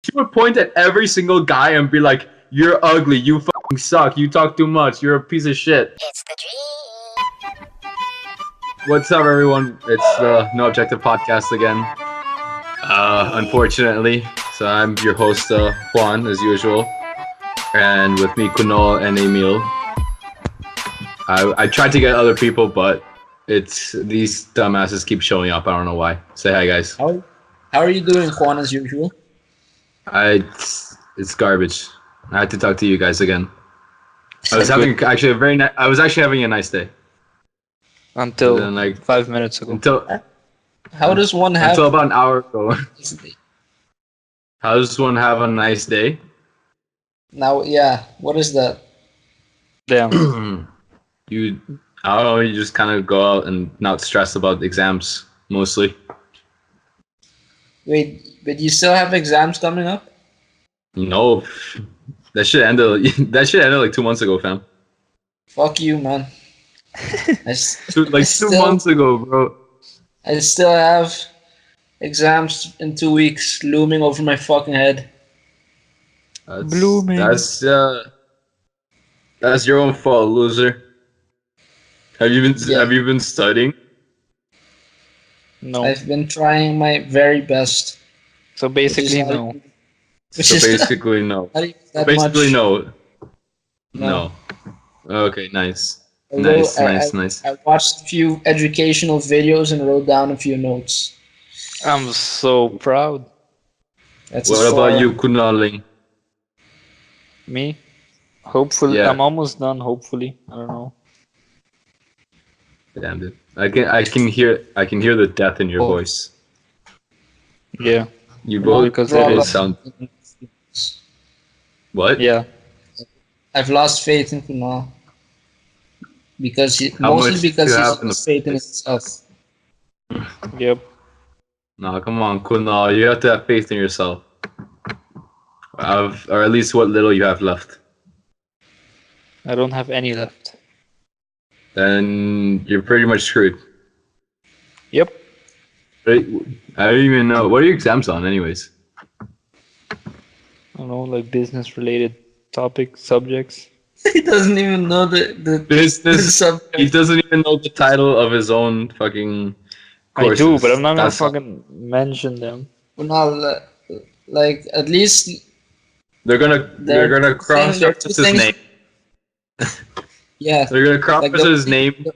She would point at every single guy and be like, "You're ugly. You fucking suck. You talk too much. You're a piece of shit." It's the dream. What's up, everyone? It's the No Objective Podcast again. Unfortunately, so I'm your host, Juan, as usual, and with me, Kunal and Emil. I tried to get other people, but it's these dumbasses keep showing up. I don't know why. Say hi, guys. How are you doing, Juan, as usual? It's garbage. I had to talk to you guys again. I was having actually a very I was actually having a nice day Until And then, like, 5 minutes ago. How does one have until about an hour ago. Yesterday? How does one have a nice day? Now, yeah, what is that? Damn. You, I don't know. You just kind of go out and not stress about exams mostly. Wait, but you still have exams coming up? No, that shit ended. That shit ended like 2 months ago, fam. Fuck you, man. I 2 months ago, bro. I still have exams in 2 weeks looming over my fucking head. Blooming. That's your own fault, loser. Have you been studying? No. I've been trying my very best. So basically, Which is no. Which So is basically, no. not even that Basically, much. no. Okay, nice. Although Nice. I watched a few educational videos and wrote down a few notes. I'm so proud. That's What as far- about you, Kunaling? Me? Hopefully. Yeah. I'm almost done, hopefully. I don't know. Damn, dude. I can hear the death in your voice. Yeah. You Well, both because bro, it both is. sound what? Yeah. I've lost faith in Kunal. How Mostly much because do you he's have in lost the- faith in himself. Yep. No, come on, Kunal. You have to have faith in yourself. Or at least what little you have left. I don't have any left. Then you're pretty much screwed. Yep. Right? I don't even know. What are your exams on, anyways? I don't know, like business related topics, subjects. He doesn't even know the Business. subject. He doesn't even know the title of his own fucking courses. I do, but I'm not gonna That's- fucking mention them. Kunal, like at least They're gonna cross they're reference two his things- name. yeah. They're gonna cross Like reference his the- name the-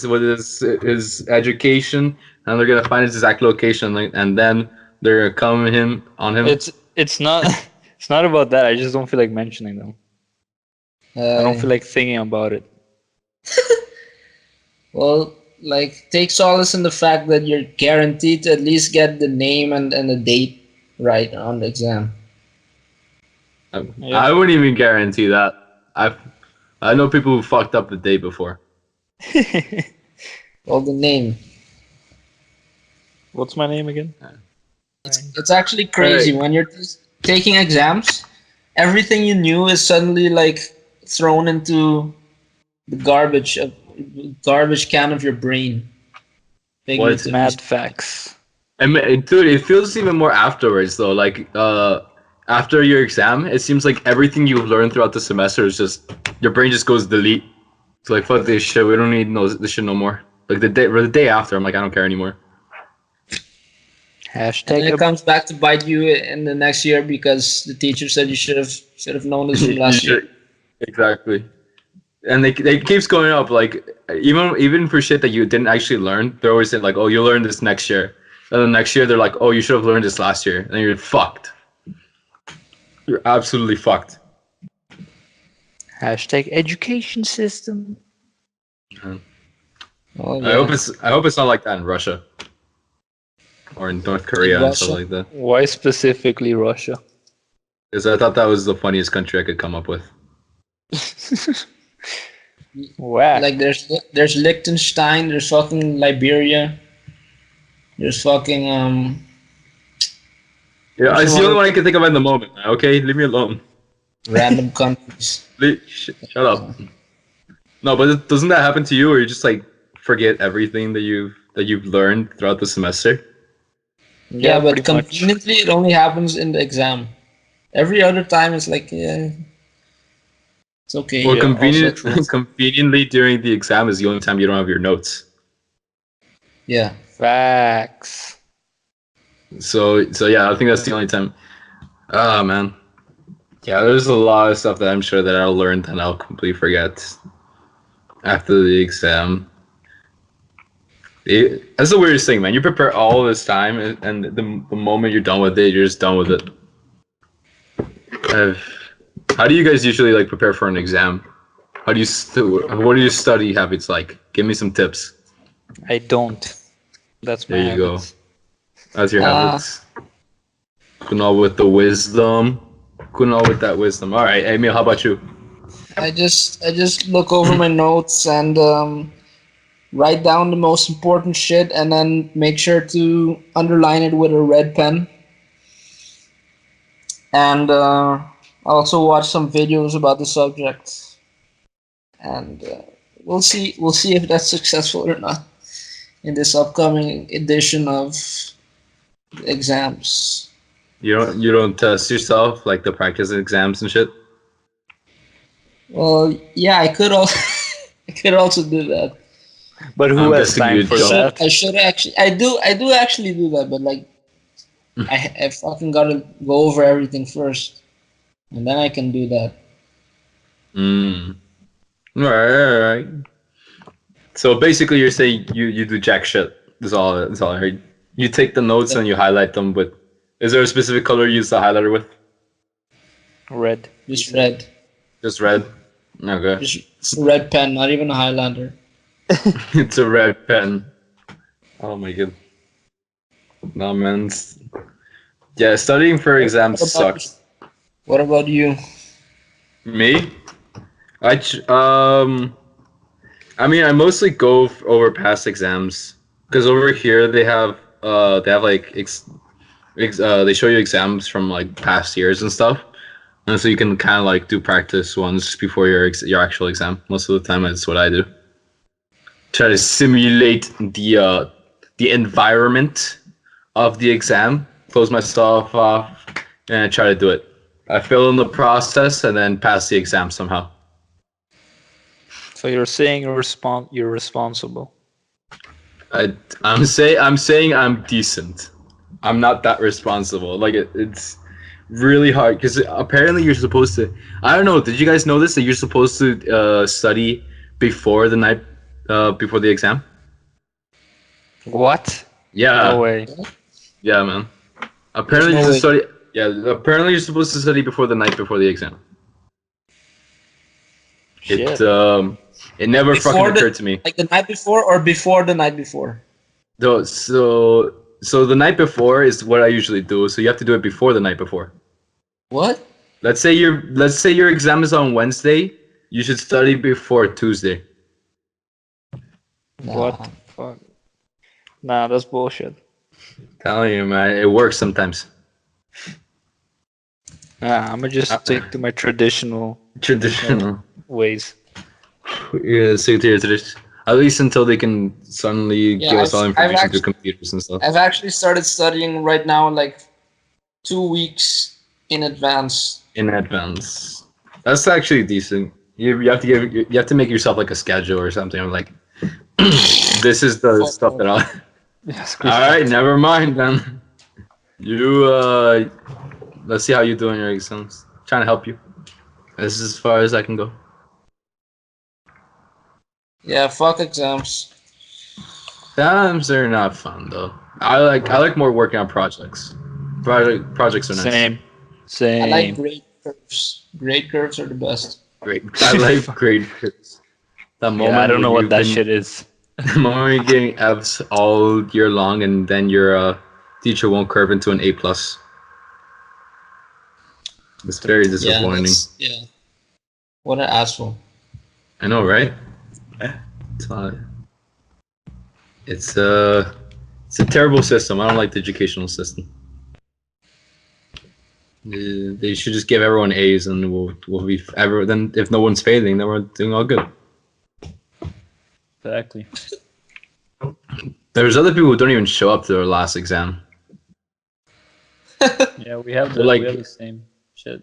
with his education, and they're gonna find his exact location, and then they're gonna come on him. It's not it's not about that. I just don't feel like mentioning them. I don't feel like thinking about it. Well, like take solace in the fact that you're guaranteed to at least get the name and the date right on the exam. Yeah. I wouldn't even guarantee that. I know people who fucked up the day before. Well, the name. What's my name again? It's actually crazy when you're taking exams. Everything you knew is suddenly like thrown into the garbage can of your brain. What? Mad facts. Dude, it feels even more afterwards though. Like after your exam, it seems like everything you've learned throughout the semester is just your brain just goes delete. It's like fuck this shit. We don't need this shit no more. Like the day after, I'm like I don't care anymore. And Hashtag it comes back to bite you in the next year because the teacher said you should have known this from last year. Exactly. And they keeps going up. Like even for shit that you didn't actually learn, they're always saying like, oh, you'll learn this next year. And then next year they're like, oh, you should have learned this last year. And then you're fucked. You're absolutely fucked. hashtag education system. Oh, I hope it's not like that in Russia. Or in North Korea and stuff Russia? like that. Why specifically Russia? Because I thought that was the funniest country I could come up with. Whack. Like there's Liechtenstein, there's fucking Liberia, there's fucking Yeah, it's the only one I can think of at the moment. Okay, leave me alone. random countries. Shut up. No, but doesn't that happen to you, or you just like forget everything that you've learned throughout the semester? Yeah, but pretty much. conveniently it only happens in the exam. Every other time it's like, yeah, it's okay. Or Yeah, also true. conveniently during the exam is the only time you don't have your notes. Yeah. Facts. So yeah, I think that's the only time. Ah, man. Yeah, there's a lot of stuff that I'm sure that I'll learn and I'll completely forget after the exam. That's the weirdest thing, man. You prepare all this time, and the moment you're done with it, you're just done with it. How do you guys usually like prepare for an exam? How do you what are your study habits like? Give me some tips. I don't. That's my There you go. habits. That's your habits. Kunal with the wisdom. Kunal with that wisdom. All right, Emil, how about you? I just look over my notes and write down the most important shit, and then make sure to underline it with a red pen. And also watch some videos about the subject. And we'll see if that's successful or not in this upcoming edition of exams. You don't test yourself like the practice exams and shit. Well, yeah, I could also I could also do that. But I'm who has guessing time you for don't. that? I should actually. I do actually do that, but like, I fucking gotta go over everything first, and then I can do that. Mm. All right. So basically, you're saying you do jack shit. That's all I heard. You take the notes and you highlight them with. Is there a specific color you use the highlighter with? Red. Just red, Just red. Okay. just red pen, not even a Highlander. It's a red pen. Oh my god. No man. Yeah, studying for exams What about- sucks. What about you? Me? I mean, I mostly go over past exams because over here they have like they show you exams from like past years and stuff, and so you can kind of like do practice ones before your actual exam. Most of the time, that's what I do. Try to simulate the environment of the exam, close myself off, and I try to do it. I fail in the process and then pass the exam somehow. So you're saying you're responsible. I'm saying I'm decent. I'm not that responsible. Like it's really hard because apparently you're supposed to. I don't know. Did you guys know this? That you're supposed to study before the night before the exam? What? Yeah. No way. Yeah, man. Apparently There's no you study. Yeah. Apparently you're supposed to study before the night before the exam. Shit. It never Before fucking the- occurred to me. Like the night before or before the night before? Though, so the night before is what I usually do. So you have to do it before the night before. What? Let's say your exam is on Wednesday. You should study before Tuesday. What the fuck? Nah, that's bullshit. Telling you, man, it works sometimes. Nah, I'm gonna just stick to my traditional Traditional. ways. Yeah, stick to your tradition. At least until they can suddenly Yeah, give us all I've information actually- through computers and stuff. I've actually started studying right now, like 2 weeks in advance. In advance. That's actually decent. You have to make yourself like a schedule or something. I'm like, this is the stuff that I'll. Yes, All right, never mind then. You let's see how you do in your exams. Trying to help you. This is as far as I can go. Yeah, fuck exams. Exams are not fun though. I like more working on projects. Projects are nice. Same. I like grade curves. Grade curves are the best. Great. I like grade curves. The moment Yeah, I don't know when what that you shit is. The moment you're getting Fs all year long, and then your teacher won't curve into an A plus. It's very disappointing. Yeah. What an asshole. I know, right? It's a terrible system. I don't like the educational system. They should just give everyone A's, and we'll be then if no one's failing, then we're doing all good. Exactly. There's other people who don't even show up to their last exam. Yeah, we have Like- the same. Shit.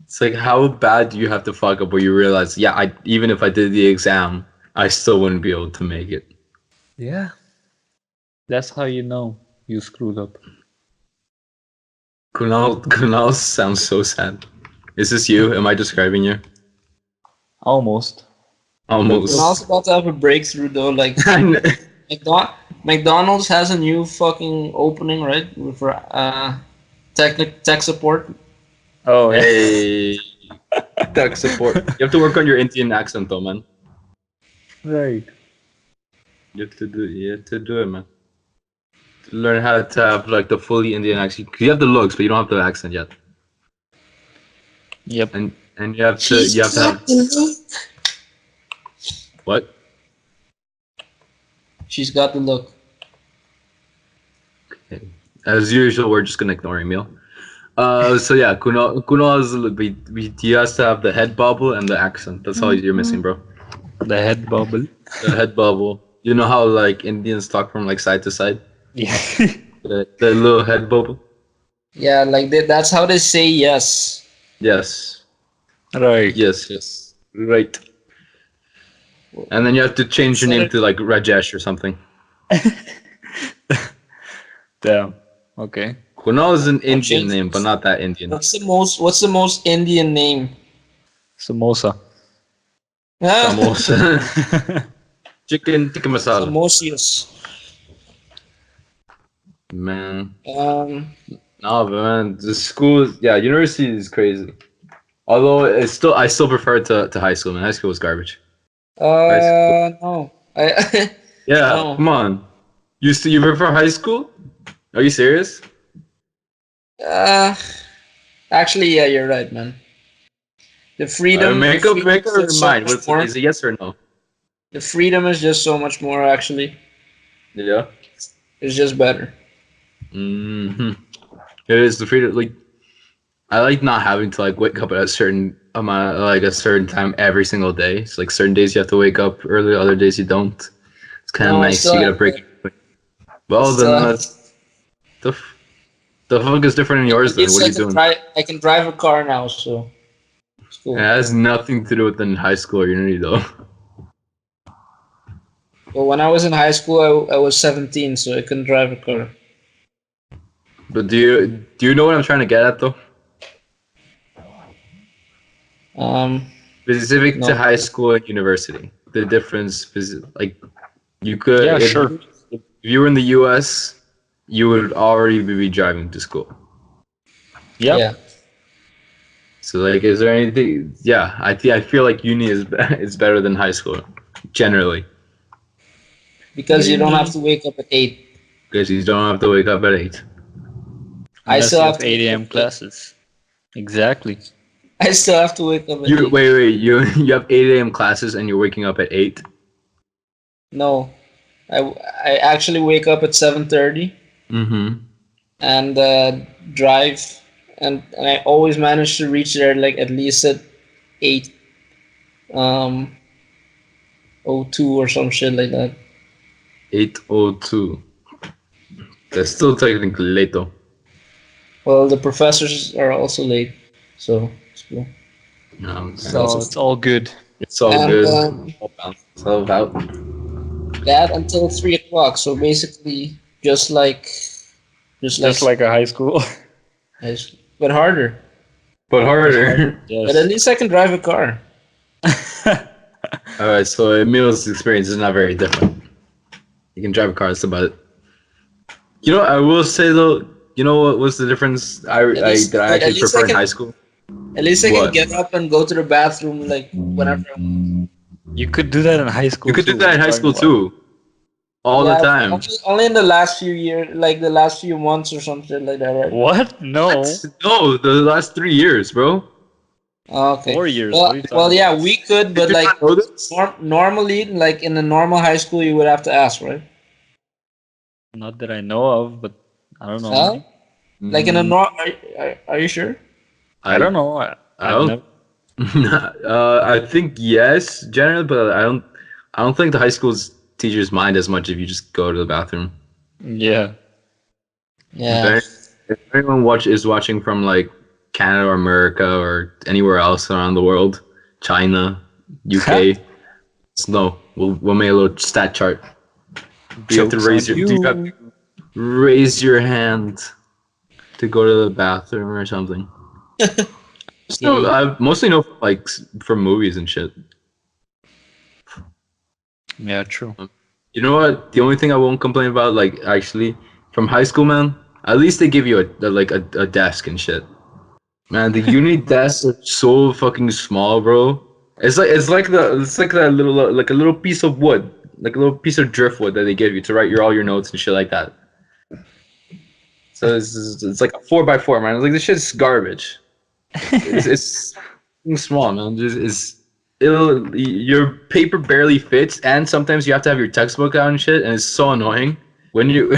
It's like, how bad do you have to fuck up where you realize, yeah, even if I did the exam, I still wouldn't be able to make it. Yeah. That's how you know you screwed up. Kunal sounds so sad. Is this you? Am I describing you? Almost. Almost. Kunal's about to have a breakthrough though. Like McDonald's has a new fucking opening, right? For tech support. Oh, yeah. Hey, tech support. You have to work on your Indian accent, though, man. Right. You have to do it, man. To learn how to have like the fully Indian accent. 'Cause you have the looks, but you don't have the accent yet. Yep. And you have to have what? She's got the look. As usual, we're just gonna ignore Emil. So yeah, Kunal is he has to have the head bobble and the accent. That's all you're missing, bro. The head bubble. The head bobble. You know how like Indians talk from like side to side? Yeah. The little head bobble. Yeah, like that's how they say yes. Yes. Right. Yes. Right. And then you have to change your name to like Rajesh or something. Damn. Okay. Kunal is an Indian name, but not that Indian. What's the most Indian name? Samosa. Ah, Samosa. Chicken tikka masala. Samosius. Man. Um, No, but man, the school, university is crazy. Although I still prefer it to high school. Man, high school was garbage. no. Yeah, No. come on. You prefer high school? Are you serious? Actually, yeah, you're right, man. The freedom. Make the up freedom your is so mind. much more. Is it yes or no? The freedom is just so much more. Actually, Yeah. it's just better. Hmm. It is the freedom. Like, I like not having to like wake up at a certain amount, like a certain time every single day. It's like certain days you have to wake up early, other days you don't. It's kind of No, I nice. still You get a have break. Well, still then have- the fuck is different in yours then? At What are you least doing? I can drive a car now, so it's cool. It has nothing to do with in high school or uni though. But when I was in high school, I was 17, so I couldn't drive a car. But do you know what I'm trying to get at though? Specific No. to high school and university, the difference is like you could. Yeah, if, sure. If you were in the U.S., you would already be driving to school. Yep. Yeah. So like, is there anything? Yeah, I feel like uni is better than high school, generally, Because you don't have to wake up at 8. because you don't have to wake up at 8. I Unless still you have have to 8 wake a.m. up at 8. classes. Exactly. I still have to wake up at 8. Wait, you have 8 a.m. classes and you're waking up at 8. No. I actually wake up at 7:30 Mm-hmm. and drive, and I always manage to reach there like at least at 8 02 or some shit like that. 8:02. That's still technically late though. Well, the professors are also late, so it's cool. No, So it's all good. it's all And, good. um, It's all about. That until 3 o'clock. So basically, just like Just like a high school. but harder. But harder. But at least I can drive a car. All right, so Emil's experience is not very different. You can drive a car. That's about it. You know, I will say though. You know what was the difference? I least- that I at actually least prefer I in can- high school. At least I can What? get up and go to the bathroom like whenever I want. You could do that in high school. You could do too, that in high school too, all the Yeah, time. Only in the last few years, like the last few months or something like that, right? What? No. No, the last 3 years, bro. Oh, okay. 4 years. Well, What are you talking well, yeah, about? we could, but Did you like not know this? normally, like in a normal high school, you would have to ask, right? Not that I know of, but I don't know. Huh? Like in a are you sure? I don't know. I I've don't- never- I think yes, generally, but I don't think the high school's teachers mind as much if you just go to the bathroom. Yeah. Yeah. If anyone is watching from like Canada or America or anywhere else around the world, China, UK. No, we'll make a little stat chart. You have to raise your hand to go to the bathroom or something. So I mostly know like from movies and shit. Yeah, true. You know what? The only thing I won't complain about, like actually, from high school, man. At least they give you a desk and shit. Man, the uni desks are so fucking small, bro. It's like that little like a little piece of wood, like a little piece of driftwood that they give you to write all your notes and shit like that. So it's like a 4x4, man. It's like this shit's garbage. It's small, man. Your paper barely fits, and sometimes you have to have your textbook out and shit, and it's so annoying when you.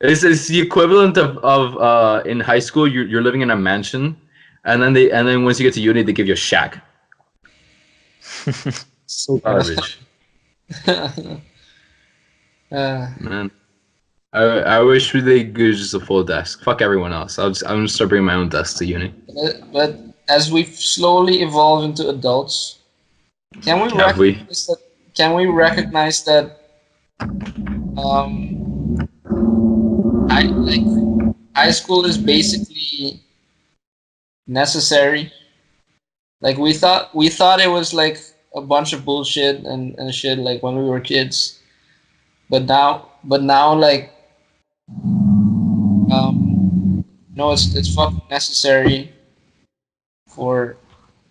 It's the equivalent of in high school you're living in a mansion, and then once you get to uni they give you a shack. So garbage. Man, I wish they could just a full desk. Fuck everyone else. I'm gonna start bringing my own desk to uni. But as we slowly evolve into adults, can we recognize that? High school is basically necessary. Like we thought it was like a bunch of bullshit and shit like when we were kids, but now like no, it's fucking necessary for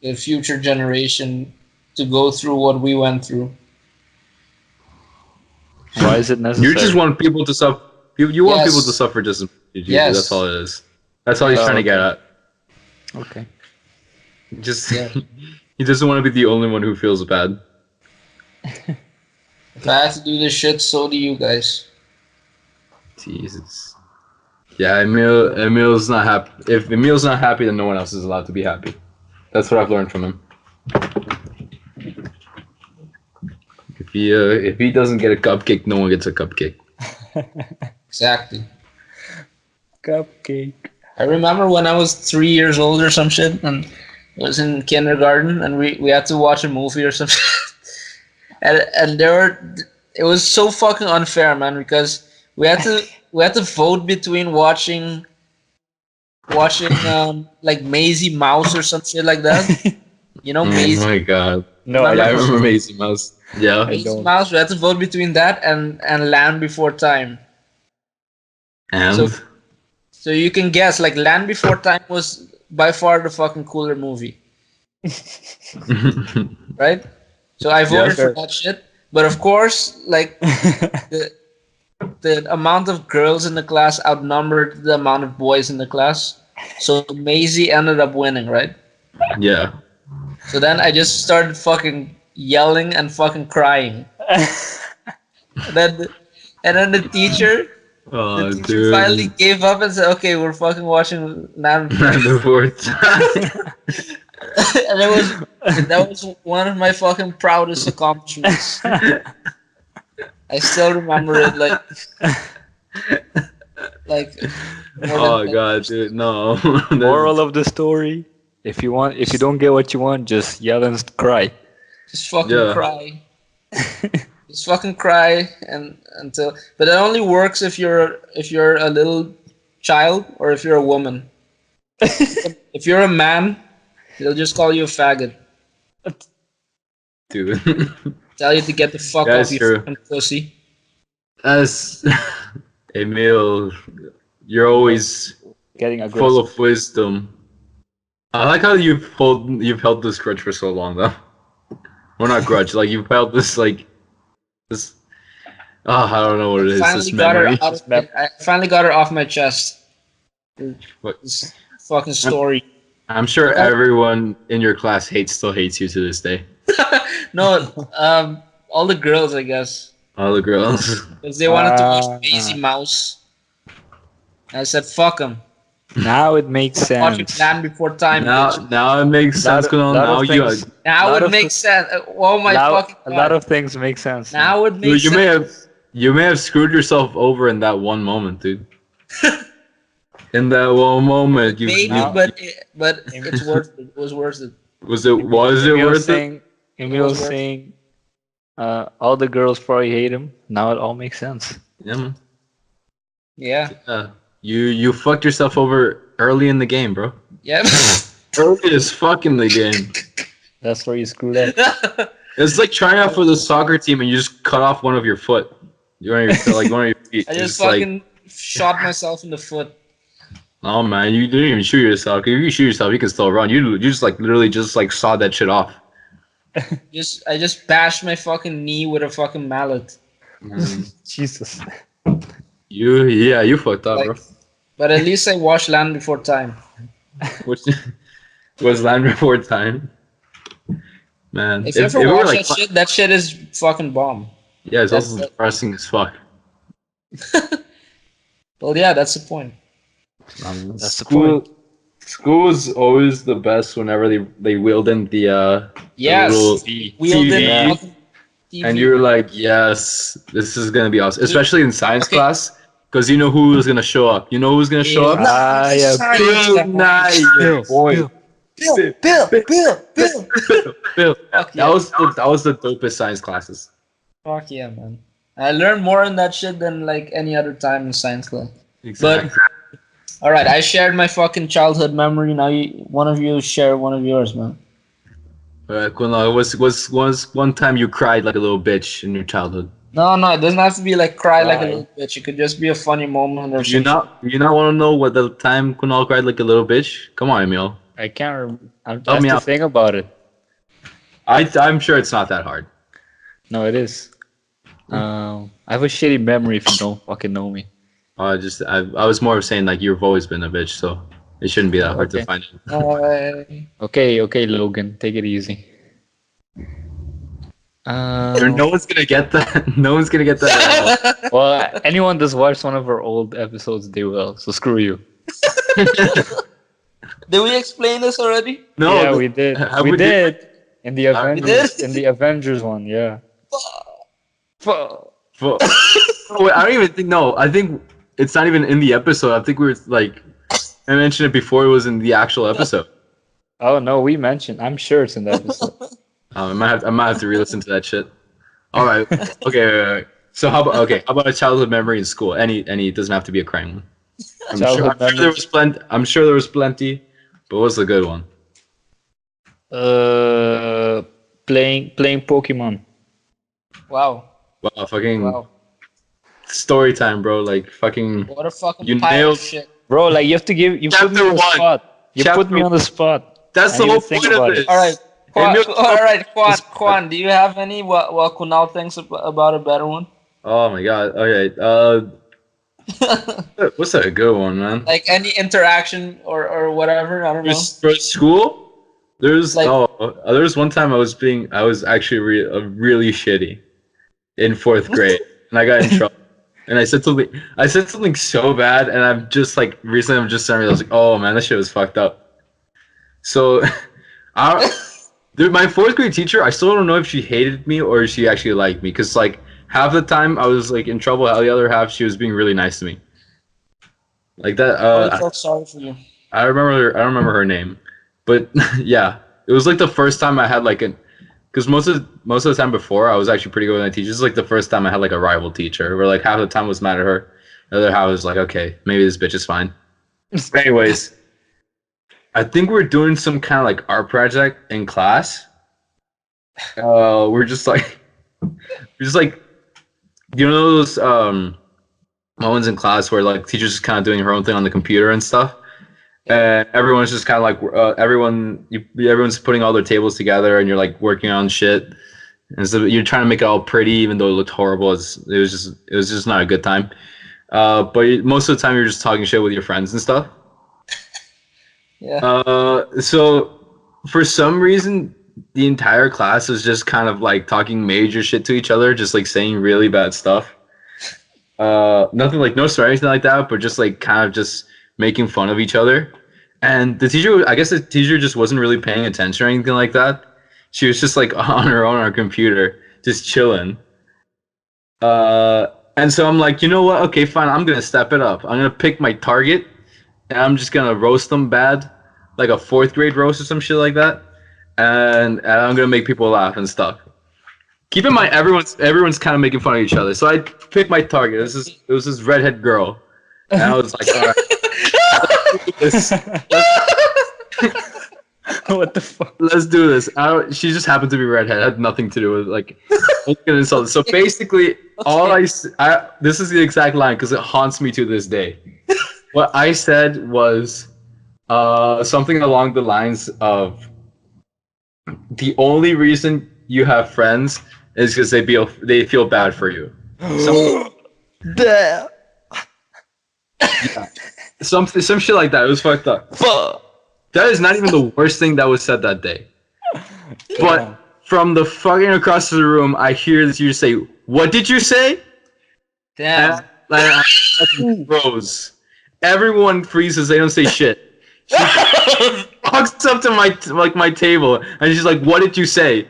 the future generation to go through what we went through. Why is it necessary? You just want people to suffer. You want Yes. people to suffer just as Yes. That's all it is. That's all he's trying to get at. Okay. Just he doesn't want to be the only one who feels bad. If I have to do this shit, so do you guys. Jesus. Yeah, Emil's not happy. If Emil's not happy, then no one else is allowed to be happy. That's what I've learned from him. If he doesn't get a cupcake, no one gets a cupcake. Exactly. Cupcake. I remember when I was 3 years old or some shit, and I was in kindergarten, and we had to watch a movie or something, and it was so fucking unfair, man, because we had to vote between watching like Maisie Mouse or some shit like that. You know, Maisie. Oh my god. No, Yeah, I don't. remember Maisie Mouse. Yeah. Maisie Mouse. We had to vote between that and Land Before Time. And So you can guess, like, Land Before Time was by far the fucking cooler movie. Right? So I voted for that shit. But of course, like, the amount of girls in the class outnumbered the amount of boys in the class. So Maisie ended up winning, right? yeah. So then I just started fucking yelling and fucking crying. and then the teacher Dude. finally gave up and said, "Okay, we're fucking watching Land Before Time. and that was one of my fucking proudest accomplishments. I still remember it like Oh god, dude, no. Moral of the story: if you don't get what you want, just yell and cry. just fucking cry. Just fucking cry but that only works if you're a little child or if you're a woman. If you're a man, they'll just call you a faggot. Dude. Tell you to get the fuck That's off true. your fucking pussy. As Emil, you're always Getting aggressive. full of wisdom. I like how you've held this grudge for so long, though. Well, not grudge. Like you've held this this. Oh, I don't know what it is. This memory. I finally got her off my chest. What? This fucking story. I'm sure everyone in your class still hates you to this day. No, all the girls, I guess, All the girls. because they wanted to watch Maisie Mouse. I said, "Fuck them." Now it makes Watching sense. Land Before Time. bitch. Now it makes sense. Now you Now lot it of makes sense. Oh my fucking A god! lot of things make sense. Now it makes you sense. may have screwed yourself over in that one moment, dude. In that one moment, Maybe, you but it's worth it. It was worth it. was it worth it? Emil was saying, all the girls probably hate him. Now it all makes sense. Yeah, man. Yeah. You fucked yourself over early in the game, bro. Yeah. Early as fuck in the game. That's where you screwed up. It's like trying out for the soccer team and you just cut off one of your foot. One of your feet. I just It's like, fucking shot myself in the foot. oh man, you didn't even shoot yourself. If you shoot yourself, you can still run. You just like literally just like sawed that shit off. I just bashed my fucking knee with a fucking mallet. Jesus. You fucked up, Like, bro. but at least I washed Land Before Time. Which was Land Before Time. Man, If you ever we were watch that shit is fucking bomb. yeah, it's that's also the- depressing as fuck. Well, yeah, that's the point. That's the School, school is always the best whenever they wheeled in the Yes. little Wheeled in TV. fucking TV. and you're like, yes, this is gonna be awesome, especially in science Okay. class, because you know who's gonna show up. You know who's gonna show up? Ah, yeah. Bill Nye, your boy. Bill. Bill. Fuck That yeah. was the dopest science classes. Fuck yeah, man. I learned more in that shit than like any other time in science class. Exactly. All right, I shared my fucking childhood memory. Now one of you share one of yours, man. Kunal, was one time you cried like a little bitch in your childhood? No, it doesn't have to be like cry like a Why? little bitch. It could just be a funny moment or Do you something. not want to know what the time Kunal cried like a little bitch? Come on, Emil. I can't remember. I have Help me to out. think about it. I'm sure it's not that hard. No, it is. I have a shitty memory if you don't fucking know me. I was more of saying like you've always been a bitch, so it shouldn't be that hard to Okay. find it. Okay, Logan, take it easy. No one's gonna get that. No one's gonna get that. Well, anyone that's watched one of our old episodes, they will. So screw you. Did we explain this already? No, Yeah, we did. have We we did in the Avengers. did? In the Avengers one, yeah. Fuck. Wait, I don't even think. No, I think it's not even in the episode. I think we were like, I mentioned it before it was in the actual episode. Oh no, we mentioned. I'm sure it's in the episode. I might have to re-listen to that shit. All right. Okay. Wait. So how about a childhood memory in school? Any it doesn't have to be a crime one. I'm sure Childhood there memory. was plenty. I'm sure there was plenty, but what's the good one? Playing Pokemon. Wow. Wow, fucking Wow. story time, bro. Like fucking. What a fucking You pile nailed- of shit. Bro, like you have to give. You put me Chapter on the one. spot. You put me Chapter- on the spot. That's I the didn't whole think point about of it. this. All right. Emil- Quan, do you have any what Kunal thinks about a better one? Oh my god. Okay. What's a good one, man? Like any interaction or whatever, I don't know. For school, there's Like- there's one time I was actually really shitty in 4th grade, and I got in trouble. And I said something so bad, and I'm just like recently I'm just saying I was like, oh man, that shit was fucked up. So, dude, my 4th grade teacher, I still don't know if she hated me or if she actually liked me, because like half the time I was like in trouble, the other half she was being really nice to me. Like that. I felt sorry for you. I don't remember her name, but yeah, it was like the first time I had like because most of the time before I was actually pretty good with my teachers. This is like the first time I had like a rival teacher where like half the time I was mad at her, the other half was like, okay, maybe this bitch is fine. Anyways, I think we're doing some kind of like art project in class. We're just like, you know those moments in class where like teachers just kind of doing her own thing on the computer and stuff. And everyone's just kind of like everyone's putting all their tables together, and you're like working on shit, and so you're trying to make it all pretty, even though it looked horrible. It was just not a good time. But most of the time, you're just talking shit with your friends and stuff. Yeah. So for some reason, the entire class was just kind of like talking major shit to each other, just like saying really bad stuff. Nothing like no swearing or anything like that, but just like kind of just making fun of each other. And I guess the teacher just wasn't really paying attention or anything like that. She was just like on her own on her computer, just chilling. And so I'm like, you know what? Okay, fine. I'm gonna step it up. I'm gonna pick my target, and I'm just gonna roast them bad, like a fourth grade roast or some shit like that, and I'm gonna make people laugh and stuff. Keep in mind, everyone's kind of making fun of each other. So I picked my target. It was this redhead girl, and I was like, all right, let's, What the fuck? let's do this. She just happened to be redhead. It had nothing to do with like getting insulted. So basically, this is the exact line because it haunts me to this day. What I said was something along the lines of the only reason you have friends is because they feel bad for you. Some shit like that. It was fucked up. That is not even the worst thing that was said that day. But from the fucking across the room, I hear that you say, "What did you say?" Damn. I froze. Everyone freezes. They don't say shit. She walks up to my table and she's like, "What did you say?"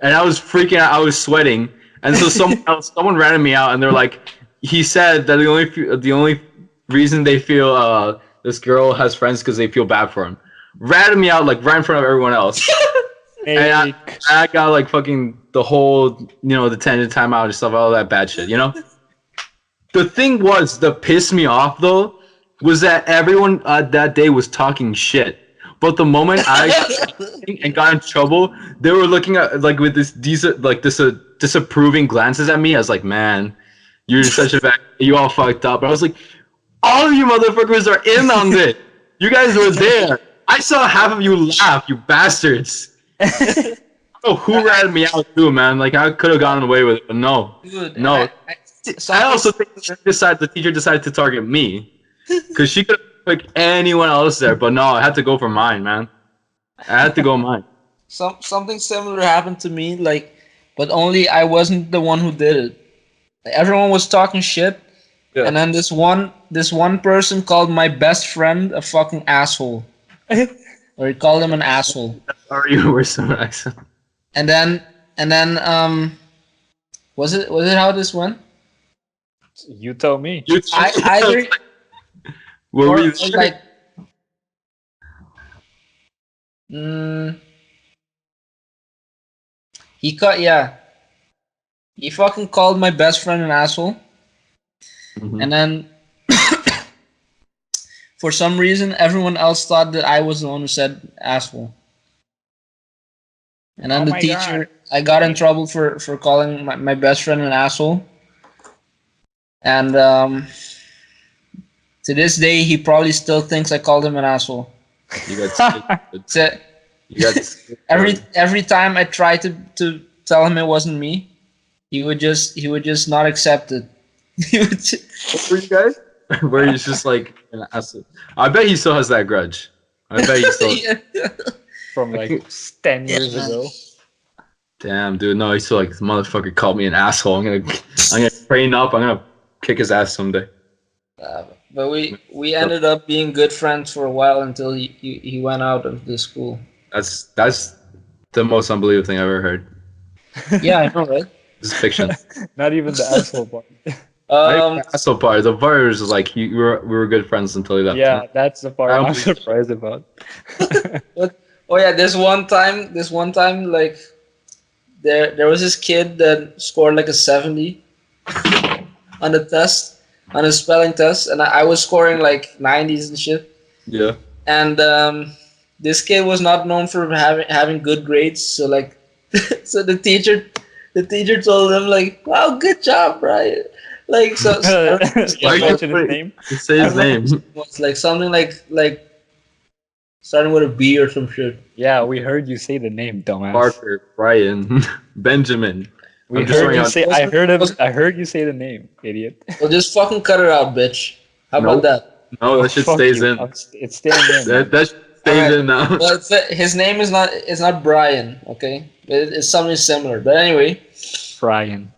And I was freaking out. I was sweating. And so someone ratted me out, and they're like, "He said that the only reason they feel this girl has friends because they feel bad for him." Ratted me out like right in front of everyone else. And I got like fucking the whole, the tangent timeout and stuff, all that bad shit, The thing was, that pissed me off though, was that everyone that day was talking shit. But the moment I and got in trouble, they were looking at like with this disapproving glances at me. I was like, man, you're such a bad, you all fucked up. But I was like, all of you motherfuckers are in on this. You guys were there. I saw half of you laugh, you bastards. I don't know who ratted me out too, man. Like I could have gotten away with it, but no. Dude, No. I also think the teacher decided to target me. Because she could have picked anyone else there, but no, I had to go for mine, man. I had to go mine. Something similar happened to me, but only I wasn't the one who did it. Everyone was talking shit, Yeah. and then this one person called my best friend a fucking asshole, or he called him an asshole. Are you worse than accent? And then was it how this went? You tell me. Either Were or, we or there? like he fucking called my best friend an asshole. Mhm. And then for some reason everyone else thought that I was the one who said asshole. And then Oh the my teacher, God. I got in trouble for calling my best friend an asshole. And to this day, he probably still thinks I called him an asshole. You got stupid. So You got stupid. every time I try to tell him it wasn't me, he would just not accept it. He would What were you guys? Where he's just like an asshole. I bet he still has that grudge. I bet he still. Yeah. From like 10 years ago. Damn, dude. No, he's still like, this motherfucker called me an asshole. I'm gonna train up. I'm gonna kick his ass someday. But we ended up being good friends for a while until he went out of the school. That's the most unbelievable thing I've ever heard. Yeah, I know, right? This is fiction. Not even the asshole part. Not even the asshole part. The part is like we were good friends until he left. Yeah, that's the part I I'm don't believe- surprised about. Oh yeah, this one time, like there was this kid that scored like a 70 on the test, on a spelling test, and I was scoring like 90s and shit. Yeah. And this kid was not known for having good grades, so like, so the teacher told him like, "Wow, good job, Brian." Like so, Why you Mention his put- name. Just say his name. it's like something like starting with a B or some shit. Yeah, we heard you say the name, dumbass. Parker, Brian, Benjamin. We I'm just heard throwing you out- say. I heard you say the name, idiot. Well, just fucking cut it out, bitch. How about Nope. that? No, that shit Fuck stays you. in. It's staying in. man. That shit stays Alright. in now. Well, his name is not Brian, okay? It's something similar. But anyway, Brian.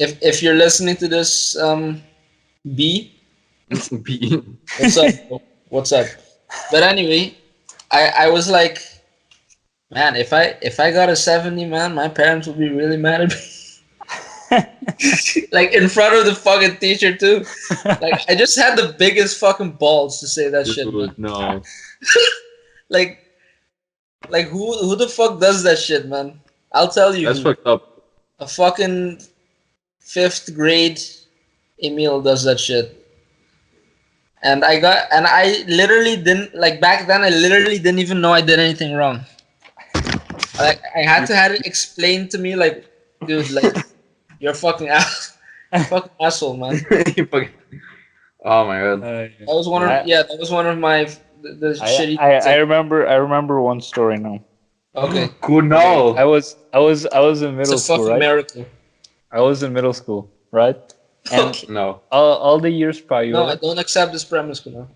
if you're listening to this, B, B. what's up? What's up? But anyway, I was like, man, if I got a 70, man, my parents would be really mad at me. Like in front of the fucking teacher too. Like I just had the biggest fucking balls to say that shit, man. Dude, no. Like who the fuck does that shit, man? I'll tell you. That's fucked up. A fucking 5th grade Emil does that shit. And I literally didn't, like, back then I literally didn't even know I did anything wrong. Like I had it explained to me, like, dude, like, you're fucking fucking asshole, man. You fucking- Oh my god. That was one of that was one of my the shitty. I remember one story now. Okay. Cool. No. I was in middle It's a school, fucking right? miracle. I was in middle school, right? And Okay. No. all the years prior. No, I don't accept this premise, Kunal.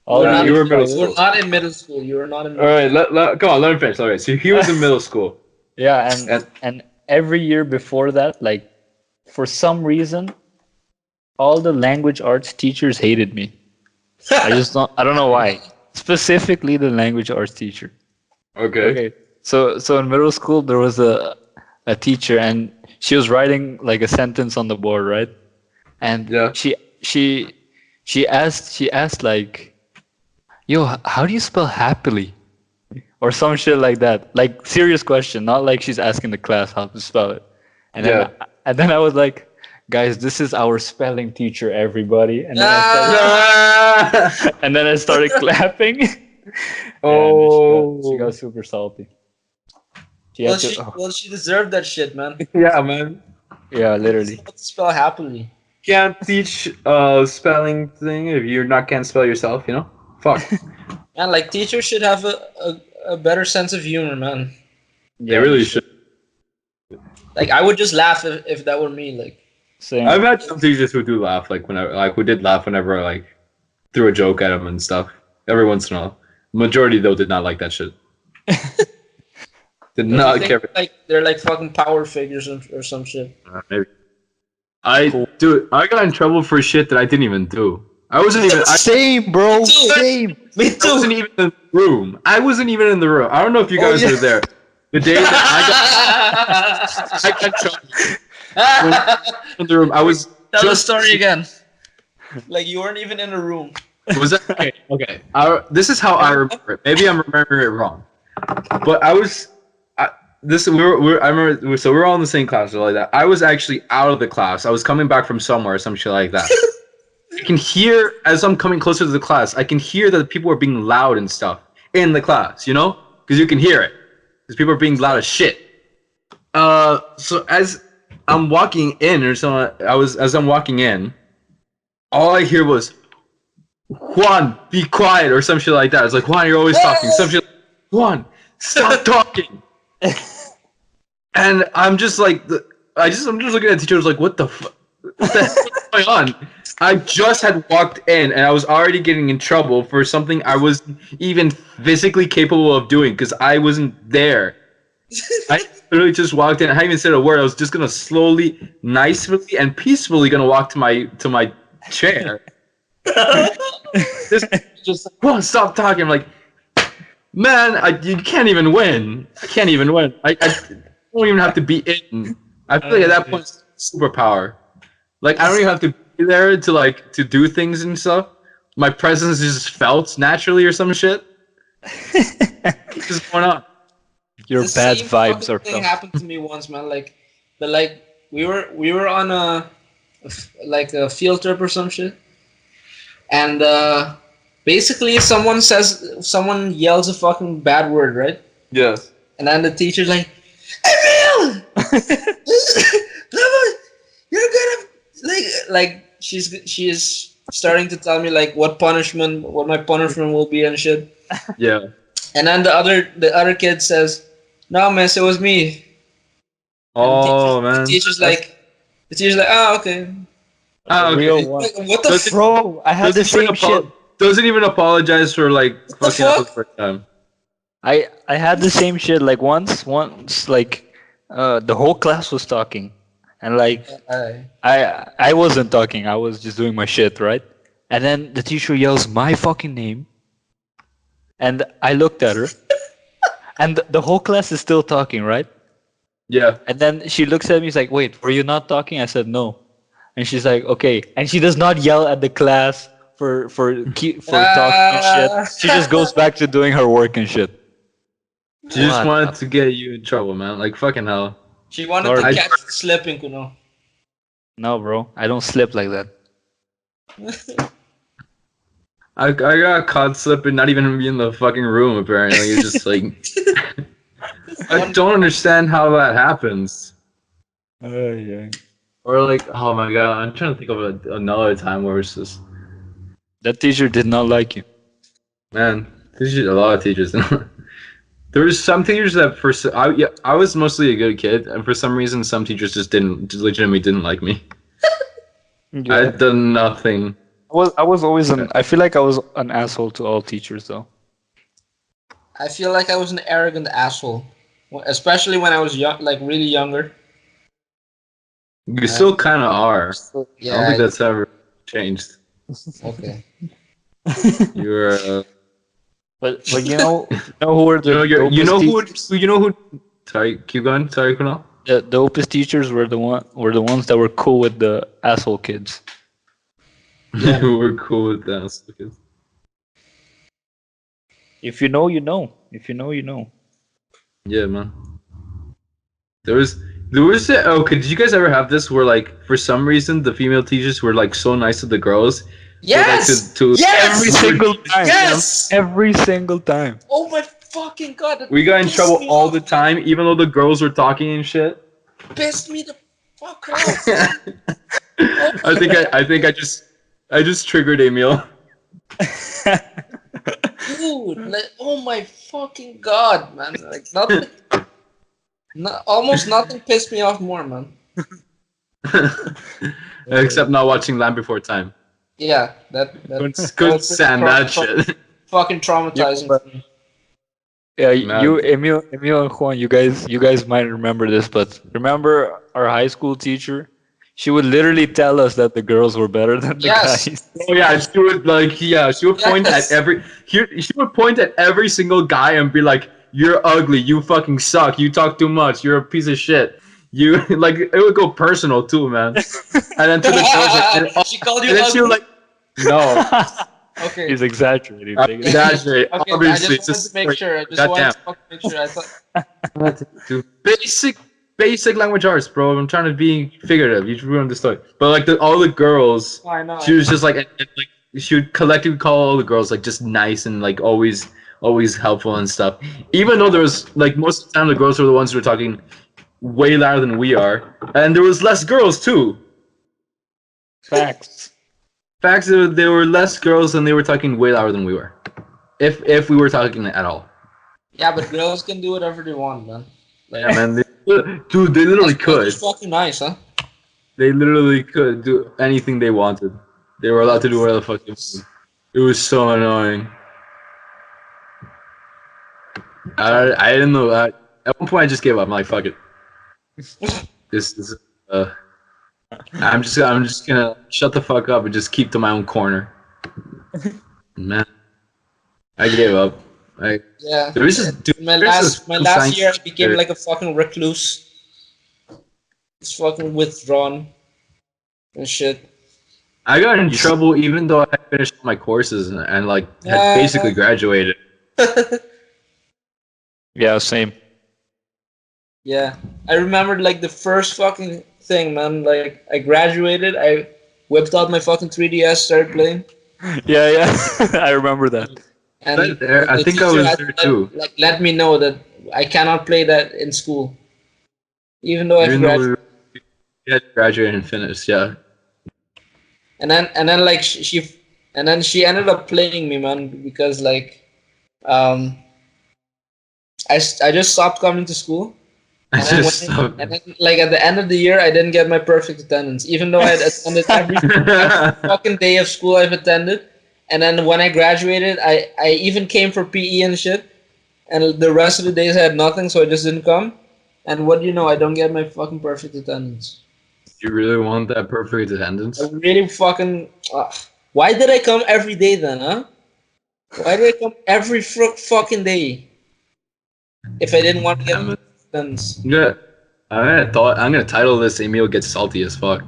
all You're the not, you years were middle you prior- were not in middle school. You were not in. All right. Come on. Let me finish. All right. So he was in middle school. Yeah, And- and every year before that, like, for some reason, all the language arts teachers hated me. I don't know why. Specifically the language arts teacher. Okay. So in middle school there was a teacher, and she was writing like a sentence on the board, right? And Yeah. she asked like, "Yo, how do you spell happily?" Or some shit like that. Like, serious question, not like she's asking the class how to spell it. And then I was like, "Guys, this is our spelling teacher, everybody." And then I started clapping. Oh. She got super salty. She had She deserved that shit, man. Yeah, man. yeah, literally. How to spell happily? Can't teach spelling thing if you're not can't spell yourself. You know. Fuck. Man, like teachers should have a better sense of humor, man. They really should. Like I would just laugh if that were me. Like Same. I've had some teachers who do laugh, like who did laugh whenever I like threw a joke at them and stuff. Every once in a while. Majority though did not like that shit. Did not care. like they're like fucking power figures or some shit. Maybe. I got in trouble for shit that I didn't even do. I wasn't even. Same, bro. Dude. Same. Me I wasn't even in the room. I wasn't even in the room. I don't know if you guys were there. The day that I got in trouble in the room, I was Tell the story again. Like you weren't even in a room. Was that okay? Okay. This is how I remember it. Maybe I'm remembering it wrong, but I remember. So we were all in the same class or like that. I was actually out of the class. I was coming back from somewhere, or some shit like that. I can hear as I'm coming closer to the class. I can hear that people are being loud and stuff in the class. You know, because you can hear it. Because people are being loud as shit. So as I'm walking in, or so as I'm walking in, all I hear was, "Juan, be quiet," or some shit like that. It's like, "Juan, you're always talking." Some shit. Juan, stop talking. And I'm just like, I'm just looking at the teacher. I was like, "What the fuck? What the hell is going on?" I just had walked in, and I was already getting in trouble for something I wasn't even physically capable of doing because I wasn't there. I literally just walked in. I hadn't even said a word. I was just gonna slowly, nicely, and peacefully gonna walk to my chair. This just like, "Well, stop talking." I'm like, "Man, you can't even win. I can't even win. I don't even have to be in." I feel like at that point, it's superpower. Like I don't even have to be there to do things and stuff. My presence is just felt naturally or some shit. What's just going on? Your The bad same vibes fucking are thing felt. happened to me once, man. But we were on a field trip or some shit, and basically someone yells a fucking bad word, right? Yes. And then the teacher's like, "Emil, you're gonna like." She is starting to tell me like what my punishment will be and shit. Yeah. And then the other kid says, "No, miss, it was me." Oh man. The teacher's like, "Oh, okay." Ah, okay. Real one. Like, what the Does it- Bro, I had the Doesn't even same shit. Doesn't even apologize for like the fucking up fuck? the first time. I had the same shit. Like once like the whole class was talking, and like I wasn't talking. I was just doing my shit, right? And then the teacher yells my fucking name, and I looked at her, and the whole class is still talking, right? Yeah. And then she looks at me, she's like, wait, were you not talking? I said, no. And she's like, okay. And she does not yell at the class for talking and shit. She just goes back to doing her work and shit. She just What wanted to get you in trouble, man. Like fucking hell. She wanted to Sorry. catch you slipping, Kuno. No, bro. I don't slip like that. I got caught slipping, not even in the fucking room. Apparently, it's just like I don't understand how that happens. Yeah. Or like, oh my god, I'm trying to think of another time where it's just, That teacher did not like you. man, a lot of teachers. There was some teachers that I was mostly a good kid, and for some reason, some teachers just legitimately didn't like me. I had done nothing. I was always I feel like I was an asshole to all teachers though. I feel like I was an arrogant asshole, especially when I was young, like really younger. You still kind of are. I don't Yeah. think that's ever changed. Okay. You're. But you know who were the You know dopest who? You know who? Sorry, keep going. Sorry, Kunal. the dopest teachers were the ones that were cool with the asshole kids. Yeah. Who were cool with that? Because If you know, you know. If you know, you know. yeah, man. There was okay. Did you guys ever have this where like for some reason the female teachers were like so nice to the girls? Yes. To Yes! Every single time. Yes! Every single time. Oh my fucking god! That We got in pissed trouble me all off. the time, even though the girls were talking and shit. Pissed me the fuck off. I think I just triggered Emil. Dude, like, oh my fucking god, man! Like nothing, almost nothing pissed me off more, man. Except not watching Land Before Time. Yeah, that Couldn't stand that shit. fucking traumatizing. Yeah, for me. Yeah, Man. you, Emil and Juan, you guys might remember this, but remember our high school teacher? She would literally tell us that the girls were better than the Yes. guys. Oh yeah, she would point Yes. she would point at every single guy and be like, "You're ugly. You fucking suck. You talk too much. You're a piece of shit." You like it would go personal too, man. And then to the girls, like, She called you and then she would ugly? like, no, Okay. He's exaggerating. I exaggerate. Okay, Obviously, I just wanted to make sure. I just goddamn. wanted to fucking make sure. I thought. Dude, basic language arts, bro. I'm trying to be figurative. You ruined the story. But like all the girls, Oh, I know. she was just like she would collectively call all the girls like just nice and like always helpful and stuff. Even though there was like most of the time the girls were the ones who were talking way louder than we are, and there was less girls too. Facts. Facts, there were less girls and they were talking way louder than we were. If we were talking at all. Yeah, but girls can do whatever they want, man. Like, Yeah, man. Dude, they literally could. It's fucking nice, huh? They literally could do anything they wanted. They were allowed to do whatever the fuck they wanted. It was so annoying. I didn't know that. At one point, I just gave up. I'm like, fuck it. This is. I'm just gonna shut the fuck up and just keep to my own corner. Man, I gave up. Yeah. There is just dude, My there's this last science year, I became teacher. like a fucking recluse. It's fucking withdrawn and shit. I got in trouble even though I had finished my courses and like had basically graduated. Yeah, same. Yeah, I remembered like the first fucking thing, man. Like I graduated, I whipped out my fucking 3DS, started playing, Yeah. I remember that. and I the think I teacher was had there to, too. Like let me know that I cannot play that in school, even though I Even though graduated. we had graduated and finished, yeah. And then like she ended up playing me, man, because like I just stopped coming to school. I And then, just stopped. and then, like at the end of the year, I didn't get my perfect attendance, even though I had attended every fucking day of school I've attended. And then when I graduated, I even came for PE and shit. And the rest of the days I had nothing, so I just didn't come. And what do you know? I don't get my fucking perfect attendance. You really want that perfect attendance? I really fucking. Why did I come every day then, huh? Why did I come every fucking day? If I didn't want to get Damn it. attendance. Yeah. I'm gonna title this "Emil Gets Salty as Fuck."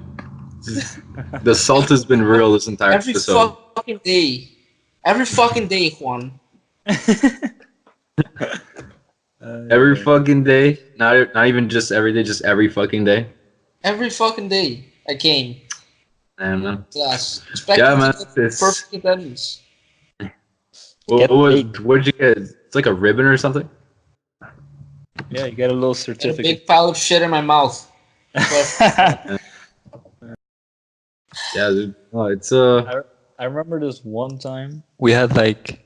The salt has been real this entire Every episode. fucking day. Every fucking day, Juan. Every fucking day, not even just every day, just every fucking day. Every fucking day I came And man, class. Expecting yeah, man, to get this. perfect attendance. Get What'd you get? It's like a ribbon or something. Yeah, you get a little And a certificate. big pile of shit in my mouth. But Yeah, dude. Oh, it's I remember this one time we had like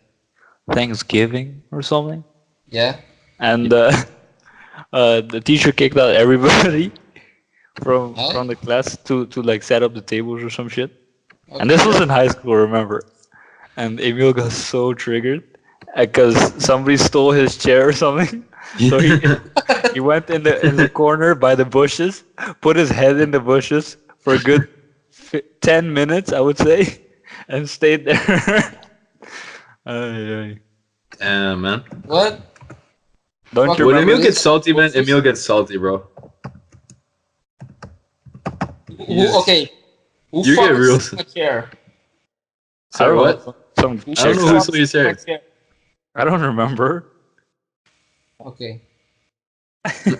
Thanksgiving or something, yeah. and the teacher kicked out everybody from Huh? the class to like set up the tables or some shit. Okay. And this was in high school, remember? And Emil got so triggered because somebody stole his chair or something. So he went in the corner by the bushes, put his head in the bushes for a good 10 minutes, I would say, and stayed there. Ay, ay. man. What? Don't Fuck, you When remember? Emil gets salty, man, Emil gets salty, bro. Okay. Who You get fucking real- stole my chair? Sorry, what? Some Who I don't chick. know who fucking stole your stole my chair. I don't remember. Okay.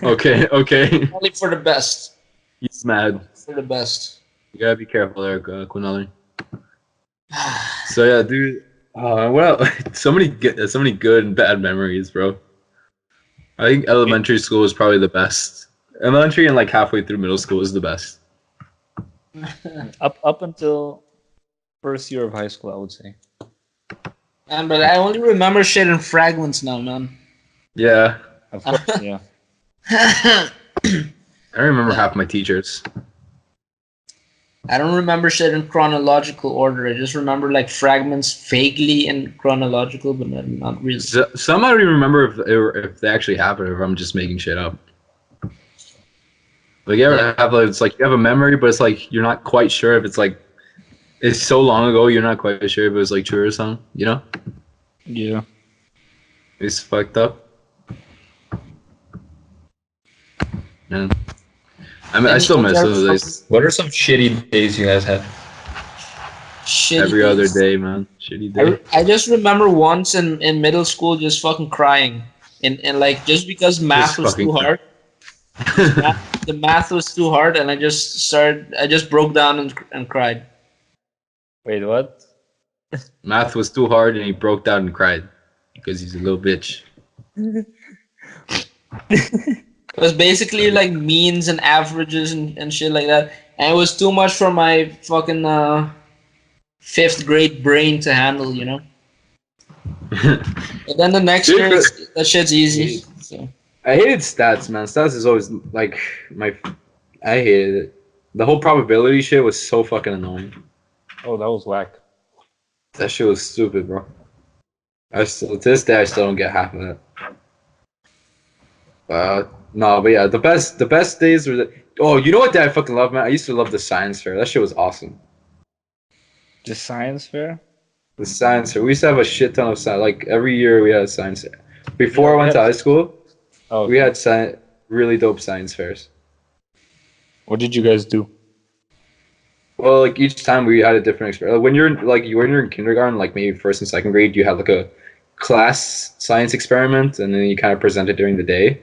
Okay, okay. Only for the best. He's mad. For the best. You gotta be careful there, Quinelli. So yeah, dude. Well, so many good and bad memories, bro. I think elementary school was probably the best. Elementary and like halfway through middle school was the best. Up until first year of high school, I would say. Man, but I only remember shit in fragments now, man. Yeah, Of course, yeah. I don't remember half my teachers. I don't remember shit in chronological order. I just remember like fragments vaguely in chronological, but not really. Some I don't even remember if they actually happened or if I'm just making shit up. Like you ever have like, it's like you have a memory, but it's like you're not quite sure if it's like it's so long ago you're not quite sure if it was like true or something. You know, Yeah. it's fucked up. Man, I mean, I still miss those days. What are some shitty days you guys had? Shitty Every other days. day, man. Shitty day. I just remember once in middle school just fucking crying. And like just because math Just was fucking too hard. The math was too hard and I just broke down and cried. Wait, what? Math was too hard, and he broke down and cried because he's a little bitch. It was basically like means and averages and shit like that. And it was too much for my fucking 5th grade brain to handle, you know? But then the next Dude, year, that shit's easy. So. I hated stats, man. Stats is always like I hated it. The whole probability shit was so fucking annoying. Oh, that was whack. That shit was stupid, bro. To this day, I still don't get half of it. No, but yeah, the best days were the. Oh, you know what day I fucking love, man? I used to love the science fair. That shit was awesome. The science fair? The science fair. We used to have a shit ton of science. Like every year, we had a science fair. Before I went to high school, Oh, we had really dope science fairs. what did you guys do? Well, like each time we had a different experience. When you're in kindergarten, like maybe first and second grade, you have like a class science experiment, and then you kind of present it during the day.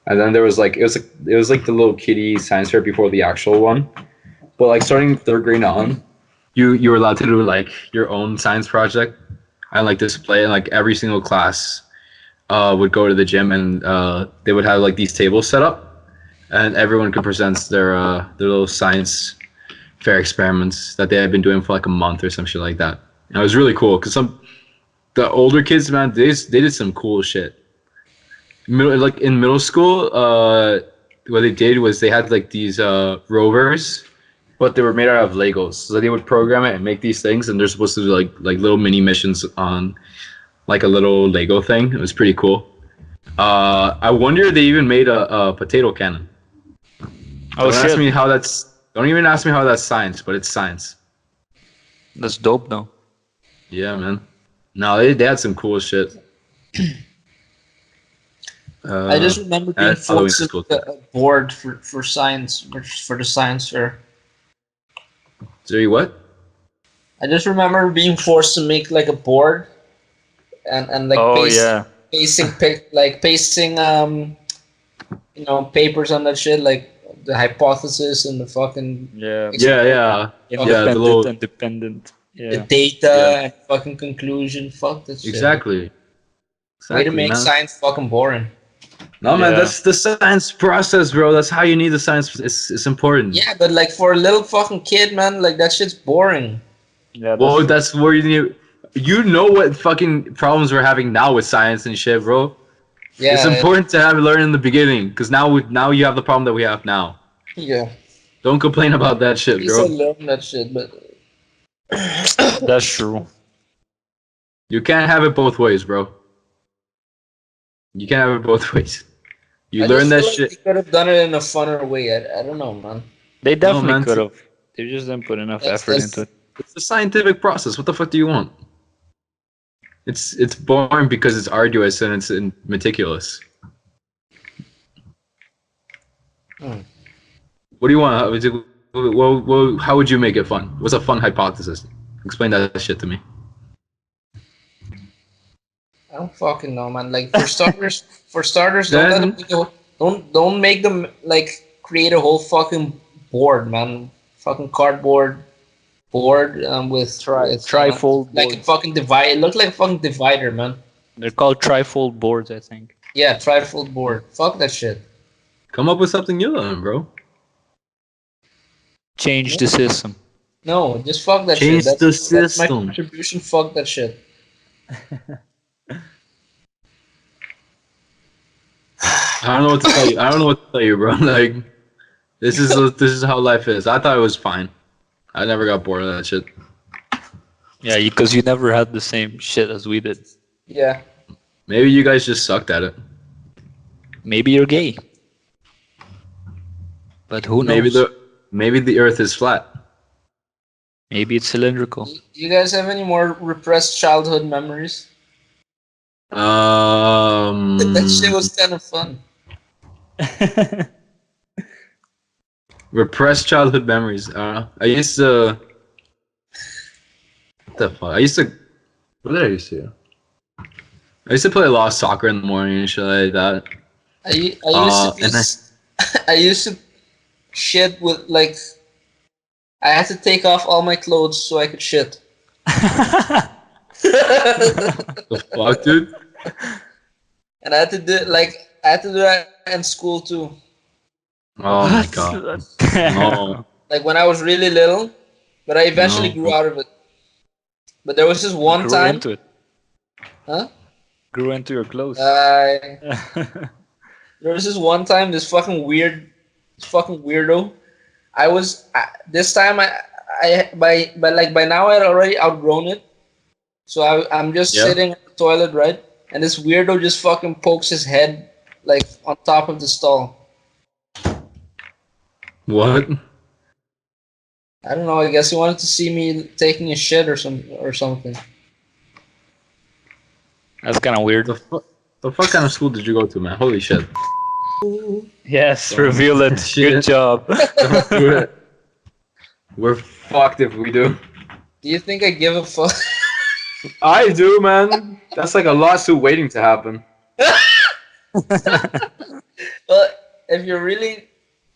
And then there was like it was like the little kiddie science fair before the actual one. But like starting third grade on, you were allowed to do like your own science project and like display, and like every single class would go to the gym, and they would have like these tables set up, and everyone could present their little science fair experiments that they had been doing for like a month or some shit like that. And it was really cool because the older kids, man, they did some cool shit. In middle school, what they did was they had like these rovers, but they were made out of Legos. So they would program it and make these things, and they're supposed to do like little mini missions on like a little Lego thing. It was pretty cool. I wonder they even made a potato cannon. Oh, Don't ask shit. me how that's. Don't even ask me how that's science, but it's science. That's dope, though. Yeah, man. No, they had some cool shit. I just remember being at Halloween forced to school. make a board for science, for the science fair. Sorry, what? I just remember being forced to make like a board and like Oh yeah. pasting papers on that shit, like the hypothesis and the fucking Yeah. Yeah. Independent, the little- independent. the Yeah. data Yeah. and fucking conclusion. Fuck that shit. Exactly. Way to make man. science fucking boring. No, man, Yeah. that's the science process, bro. That's how you need the science. It's important. Yeah, but like for a little fucking kid, man, like that shit's boring. Yeah. Well, that's where you need. You know what fucking problems we're having now with science and shit, bro. Yeah, It's important to have it learn in the beginning, because now you have the problem that we have now. Yeah. Don't complain about that shit, At least I bro. learned that shit, but That's true. You can't have it both ways, bro. You can't have it both ways. You I learn just that feel like shit. They could have done it in a funner way. I don't know, man. They definitely man. could have. They just didn't put enough That's- effort that's- into it. It's a scientific process. What the fuck do you want? It's boring because it's arduous and it's meticulous. Hmm. What do you want? How would you make it fun? What's a fun hypothesis? Explain that shit to me. I don't fucking know, man. Like for starters, don't let Then- them go. Don't make them like create a whole fucking board, man. Fucking cardboard board with Trifold like a boards. fucking divide. It looked like a fucking divider, man. They're called trifold boards, I think. Yeah, trifold board. Fuck that shit. Come up with something new, then, bro. Change the system. No, just fuck that Change shit. the That's my system. contribution. Fuck that shit. I don't know what to tell you. I don't know what to tell you, bro. Like, this is how life is. I thought it was fine. I never got bored of that shit. Yeah, because you never had the same shit as we did. Yeah. Maybe you guys just sucked at it. Maybe you're gay. But who knows? Maybe the Earth is flat. Maybe it's cylindrical. You guys have any more repressed childhood memories? That shit was kind of fun. Repressed childhood memories. I used to. What the fuck? What did I used to do? I used to play a lot of soccer in the morning and shit like that. I used to be, and I used to shit with like I had to take off all my clothes so I could shit. The fuck, dude? And I had to do that in school too. Oh my god. No. Like when I was really little, but I eventually No. grew out of it. But there was this one Grew time, into it. huh? Grew into your clothes. There was this one time, this fucking weirdo. This time by now I had already outgrown it. So I'm just Yeah. sitting at the toilet, right? And this weirdo just fucking pokes his head like on top of the stall. What? I don't know. I guess he wanted to see me taking a shit or something. That's kind of weird. The fuck kind of school did you go to, man? Holy shit. Yes, reveal it. Shit. Good job. We're fucked if we do. Do you think I give a fuck? I do, man. That's like a lawsuit waiting to happen. Well, if you're really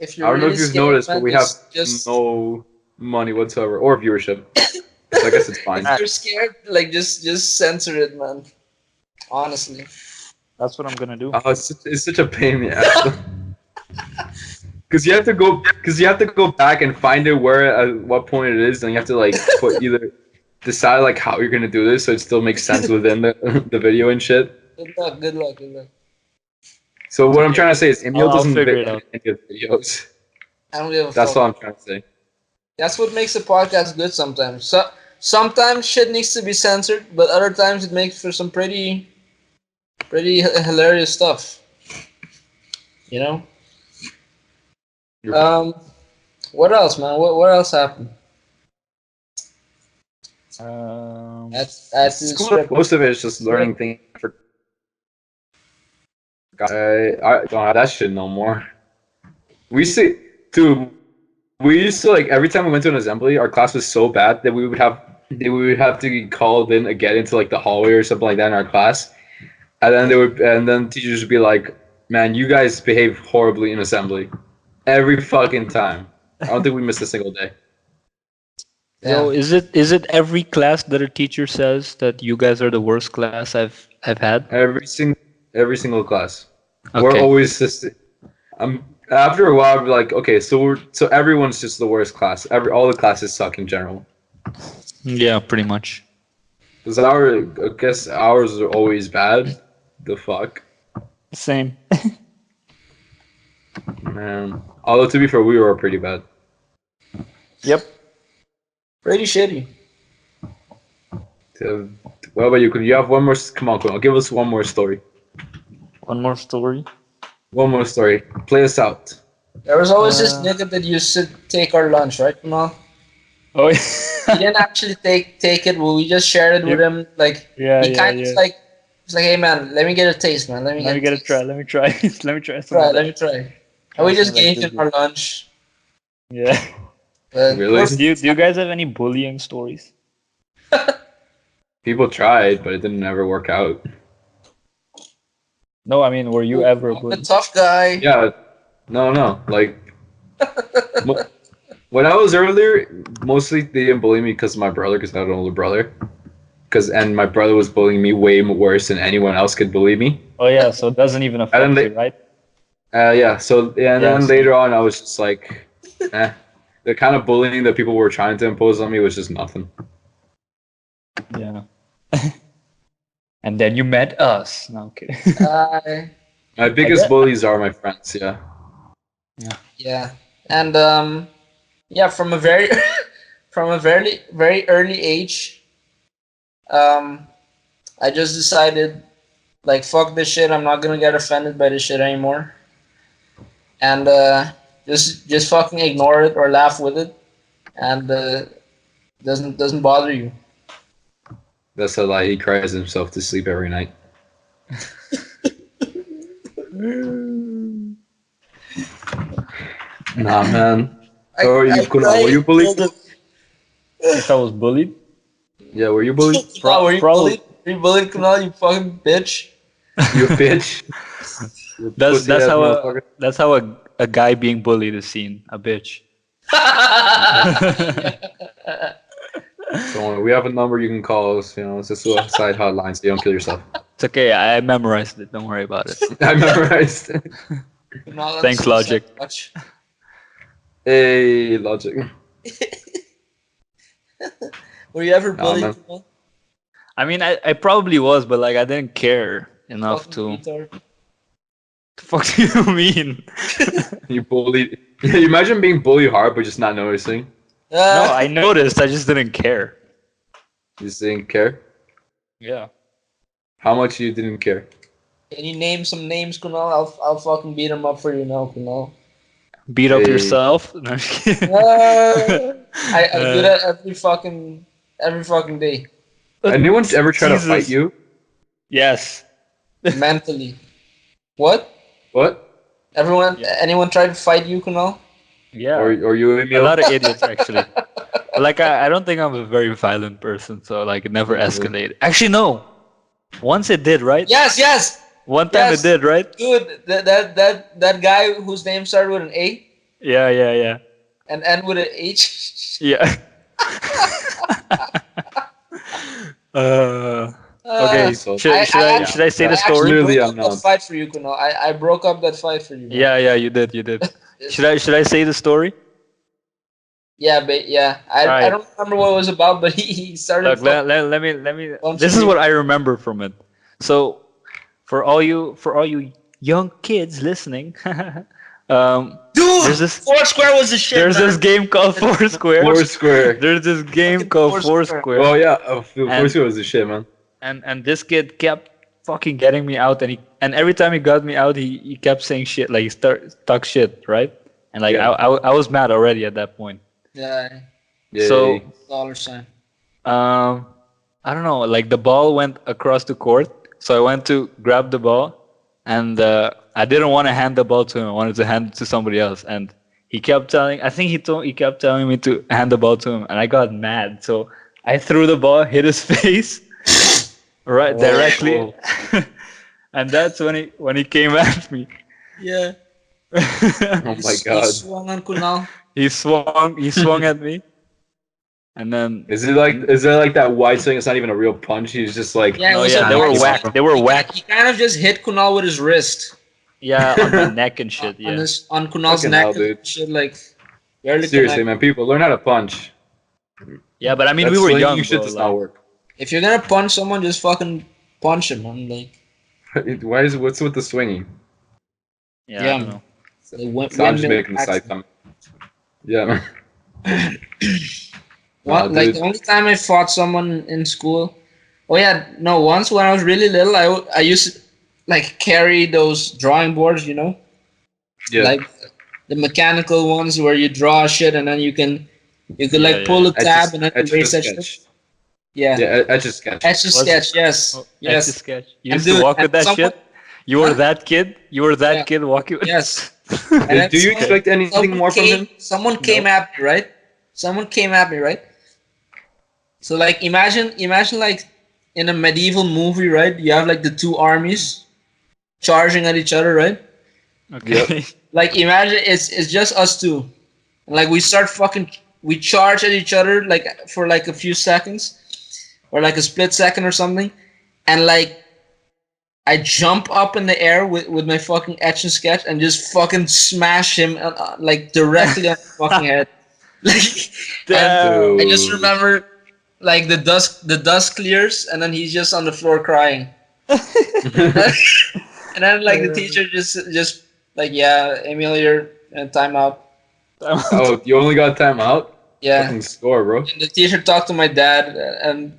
I don't know if you've scared, noticed, man, but we have just no money whatsoever or viewership. So I guess it's fine. if you're scared, like just censor it, man. Honestly. That's what I'm gonna do. Oh, it's such a pain in the ass. Because you have to go back and find it where at what point it is, and you have to like decide like how you're gonna do this so it still makes sense within the video and shit. Good luck, good luck, good luck. So what I'm trying to say is Emil I'll doesn't figure make it out. any of the videos. I don't give a That's fuck. all I'm trying to say. That's what makes a podcast good sometimes. So sometimes shit needs to be censored, but other times it makes for some pretty hilarious stuff. You know? What else, man? What else happened? At School, most of it is just learning things for I don't have that shit no more. We used to, dude. We used to like every time we went to an assembly, our class was so bad that we would have to get called in again into like the hallway or something like that in our class, and then teachers would be like, "Man, you guys behave horribly in assembly, every fucking time." I don't think we missed a single day. So is it every class that a teacher says that you guys are the worst class I've had? Every single class. Okay. We're always just. After a while, I'll be like, okay, so everyone's just the worst class. All the classes suck in general. Yeah, pretty much. Because I guess ours are always bad. The fuck, Same. man. Although to be fair, we were pretty bad. Yep. Pretty shitty. What about you? Could you have one more? Come on, give us one more story. One more story. One more story. Play us out. There was always this nigga that used to take our lunch, right, Kamal? Oh He didn't actually take it, but we just shared it with him. Like he kind of like, it's like, hey man, let me get a taste, man. Let me get a try. Let me try. Let me try. Let me try. And we just gave him our lunch. Yeah. But Really? Do you guys have any bullying stories? People tried, but it didn't ever work out. No, I mean, were you ever I'm a bullied? tough guy. Yeah. No. Like, when I was earlier, mostly they didn't bully me because of my brother, because I had an older brother. And my brother was bullying me way worse than anyone else could bully me. Oh yeah, so it doesn't even affect then you, right? Yeah. So and then Yes. later on, I was just like, the kind of bullying that people were trying to impose on me was just nothing. Yeah. And then you met us. No, I'm kidding. My biggest bet. bullies are my friends. Yeah. Yeah, and yeah, from a very very early age, I just decided, like, fuck this shit. I'm not gonna get offended by this shit anymore, and just fucking ignore it or laugh with it, and doesn't bother you. That's a lie. He cries himself to sleep every night. Nah, man. How are you, Kunal? Were you bullied? If I was bullied? Yeah, were you bullied? Kunal, were you Probably. bullied? Were you bullied, Kunal? You fucking bitch. You bitch. You That's pussy-ass how motherfucker. that's how a guy being bullied is seen. A bitch. Don't worry, we have a number you can call us. You know, it's a suicide hotline, so you don't kill yourself. It's okay. I memorized it. Don't worry about it. I memorized. Kunal, that's Thanks, so Logic. much. Hey, logic. Were you ever Nah, bullied? man. Kunal? I mean, I probably was, but like I didn't care enough Fucking to. retard. The fuck do you mean? You bullied. Yeah, you imagine being bullied hard, but just not noticing. No, I noticed. I just didn't care. You just didn't care. Yeah. How much you didn't care? Can you name some names, Kunal? I'll fucking beat them up for you now, Kunal. Beat up Hey. yourself. No, I'm just kidding. I do that every fucking day, Anyone ever try to Jesus. fight you? Yes. mentally. What? What? Anyone tried to fight you, Kunal? Yeah. Or you, A Emil? lot of idiots actually. But like I don't think I'm a very violent person, so like it never escalated. Actually, no. Once it did, right? Yes, One time yes. it did, right? dude. That guy whose name started with an A Yeah. and end with an H. Yeah. Okay. So- Should I say the I actually story? Clearly, broke I'm up that not. fight for you, Kunal. I broke up that fight for you. man. Yeah, you did. Should I say the story? Yeah, but yeah, I Alright. don't remember what it was about, but he started. Look, let me. Bunch This of is what people. I remember from it. So, for all you young kids listening, Dude, there's this- Foursquare was the shit. there's man. this game called Foursquare. Foursquare. There's this game Fucking called Foursquare. Foursquare. Oh yeah, And- Foursquare was the shit, man. And this kid kept fucking getting me out, and every time he got me out, he kept saying shit, like he talk shit, right? And like Yeah. I was mad already at that point. Yeah, Yay. So $sign. I don't know, like the ball went across the court, so I went to grab the ball, and I didn't want to hand the ball to him. I wanted to hand it to somebody else, and he kept telling. I think he kept telling me to hand the ball to him, and I got mad. So I threw the ball, hit his face, right directly, and that's when he came at me. Yeah. Oh my He god. swung on Kunal. He swung at me, and then Is there like that wide swing? It's not even a real punch. He's just like, Yeah, it oh was yeah, a they were whack. whacked. They were He whacked. kind of just hit Kunal with his wrist. Yeah, on my neck and shit. Yeah. On Kunal's Fucking neck hell, and dude. shit, like barely seriously, connect. man, people learn how to punch. Yeah, but I mean, That we were swinging young. shit Bro, does like, not work. If you're gonna punch someone, just fucking punch him, man. Like, What's with the swinging? yeah, Yeah, I don't know. So I'm just making the side comment. Yeah, man. What? Nah, Like dude. the only time I fought someone in school. Oh yeah, no. Once when I was really little, I used to like carry those drawing boards, you know, Yeah. like the mechanical ones where you draw shit and then you could Yeah, like pull a Etch tab a- and then etch a erase that sketch. shit. Yeah. Yeah, etch a sketch. Etch a Was sketch. Yes. Oh, Yes. Etch a sketch. You And used to dude, walk and with that someone- shit. You were Huh? that kid. You were that Yeah. kid walking. With Yes. And then Do you someone- expect anything someone more from him? Someone came at me, right? Someone came at me, right? So like imagine like in a medieval movie, right? You have like the two armies charging at each other, right? Okay. Like imagine it's just us two. And like we charge at each other like for like a few seconds or like a split second or something. And like I jump up in the air with my fucking etch and sketch and just fucking smash him like directly on the fucking head. Like, Damn. I just remember like the dust clears and then he's just on the floor crying. And then like the teacher just like, yeah, Emil, you're in timeout. Oh, you only got time out? Yeah. Fucking score, bro. And the teacher talked to my dad and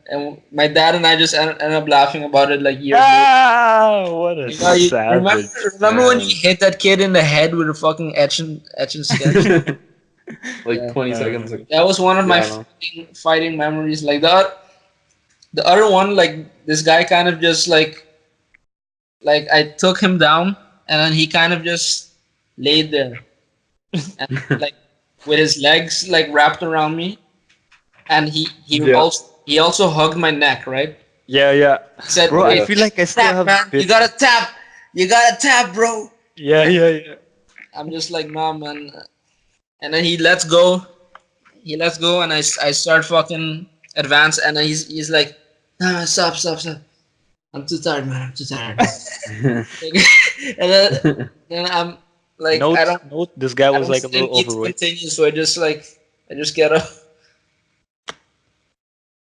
my dad and I just ended up laughing about it like years later. Ah, what a You know, you savage. remember when you hit that kid in the head with a fucking etch and sketch? Like Yeah. 20 seconds ago. That was one of my Yeah, I know. fighting memories. Like the other one, like this guy kind of just like I took him down and then he kind of just laid there and like with his legs like wrapped around me, and he Yeah. also hugged my neck, right? Yeah, yeah. He said, Bro, I "Hey, feel like I still tap, have man. You bits- gotta tap, bro." Yeah, yeah, yeah. I'm just like, nah, man. And then he lets go. And I start fucking advance. And then he's like, nah, man, stop. I'm too tired, man. I'm too tired. and then I'm like, Note, I don't. note, this guy I was don't like a still little need to overweight. continue, so I just get up.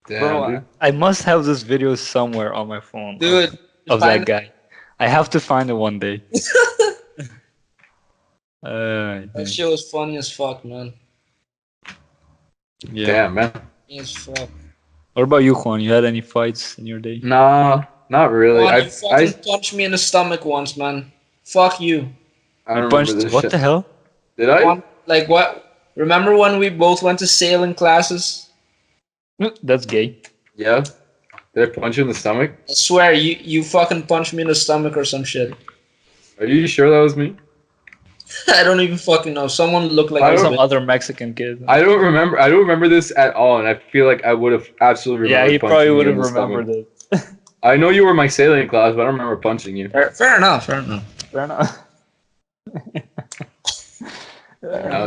Damn, Bro, dude. I must have this video somewhere on my phone Dude, of find- that guy. I have to find it one day. That shit was funny as fuck, man. Yeah. Damn, man. Funny as fuck. What about you, Juan? You had any fights in your day? Nah, not really. Juan, you I fucking punched me in the stomach once, man. Fuck you. I You don't punched. remember this What shit. the hell? Did I? Juan, like what? Remember when we both went to sailing classes? That's gay. Yeah. Did I punch you in the stomach? I swear, you fucking punched me in the stomach or some shit. Are you sure that was me? I don't even fucking know. Someone looked like I a don't- Some bitch. other Mexican kid. I don't remember. I don't remember this at all, and I feel like I would have absolutely Yeah, remembered he punching probably you would in have the stomach. remembered it. I know you were my sailing class, but I don't remember punching you. Fair enough. Fair enough. Fair enough.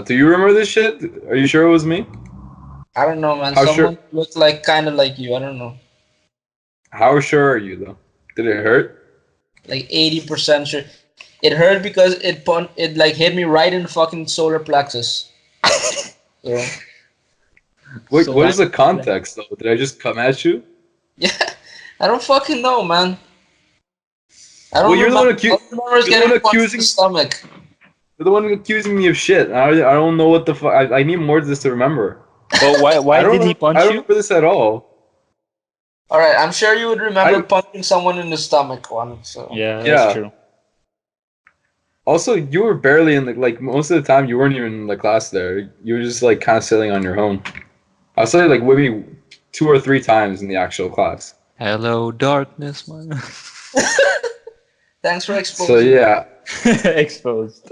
Do you remember this shit? Are you sure it was me? I don't know, man. How Someone sure- looked like kind of like you. I don't know. How sure are you though? Did it hurt? Like 80% sure. It hurt because it like hit me right in the fucking solar plexus. So, Wait, So what is that- the context though? Did I just come at you? yeah, I don't fucking know, man. I don't Well, you're the one remember, I don't remember you're the getting one punched in accusing- the stomach. You're the one accusing me of shit. I don't know what the fuck. I need more of this to remember. But why I don't did he rem- punch I don't you? remember this at all. All right, I'm sure you would remember I- punching someone in the stomach one. So Yeah, Yeah. that's true. Also, you were barely in the like most of the time. You weren't even in the class there. You were just like kind of sitting on your own. I saw you like maybe 2 or 3 times in the actual class. Hello, darkness, man. Thanks for exposing. So yeah. Exposed.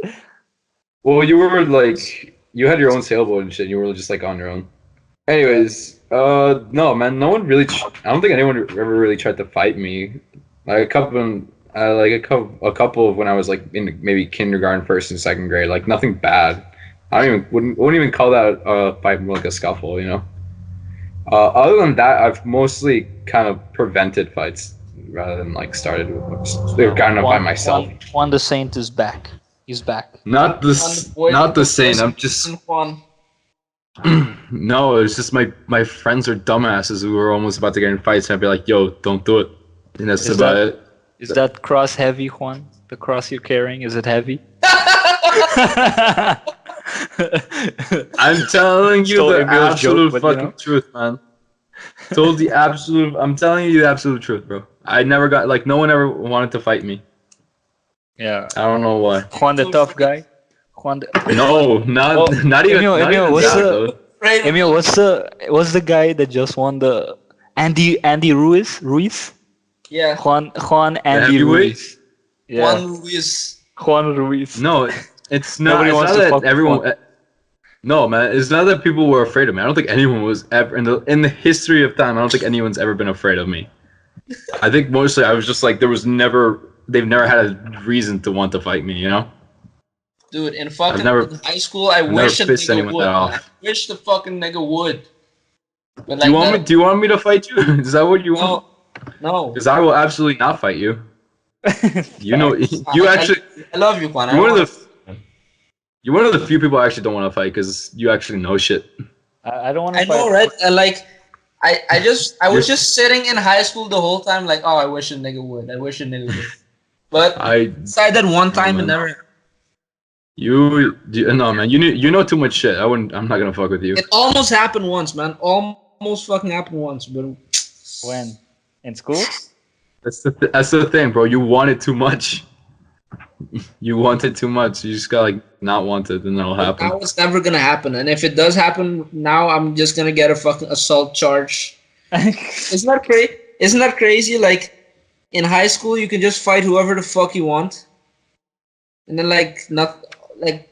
Well, you were like, you had your own sailboat and shit. You were just like on your own. Anyways, no, man, no one really. I don't think anyone ever really tried to fight me. Like a couple, a couple of when I was like in maybe kindergarten, first and second grade. Like nothing bad. I don't even wouldn't even call that a fight, more like a scuffle, you know. Other than that, I've mostly kind of prevented fights rather than like started with. They're kind of by myself. Juan the Saint is back. He's back. Not the same. I'm just. Juan. No, it's just my friends are dumbasses who were almost about to get in fights, and I'd be like, "Yo, don't do it." And that's Is about that- it. Is that cross heavy, Juan? The cross you're carrying, is it heavy? I'm telling you Stole the Emil's absolute joke, but, fucking you know. truth, man. Told the absolute. I'm telling you the absolute truth, bro. I never got like no one ever wanted to fight me. Yeah. I don't know why. Juan the tough guy? Juan the... No, not Oh, not even. Emil, not Emil, even what's that, the- though. Right. Emil, what's the guy that just won the Andy Ruiz? Yeah. Juan Andy heavyweight? Ruiz. Yeah. Juan Luis. Juan Ruiz. No, it's not. Nobody It's wants not to that fuck everyone. Juan. No, man. It's not that people were afraid of me. I don't think anyone was ever in the history of time. I don't think anyone's ever been afraid of me. I think mostly I was just like they've never had a reason to want to fight me. You know. Dude, in fucking never- in high school, I never wish a pissed nigga anyone would. that Man. off. I wish the fucking nigga would. But Do like you want that, me? Do you want me to fight you? Is that what you want? no. Because I will absolutely not fight you. You know, you actually. I love you, Juan. I You're one don't of the. You're one of the few people I actually don't want to fight because you actually know shit. I don't want to I fight. know, right? I was You're- just sitting in high school the whole time, like, oh, I wish a nigga would. I wish a nigga would. But besides that one time, it man. never. No, man. You know too much shit. I'm not gonna fuck with you. It almost happened once, man. Almost fucking happened once, but When? In school? That's the thing, bro. You wanted too much. You wanted too much. You just gotta like not want it, and that'll happen. now it's never gonna happen. And if it does happen now, I'm just gonna get a fucking assault charge. Isn't that crazy? Isn't that crazy? Like in high school, you can just fight whoever the fuck you want, and then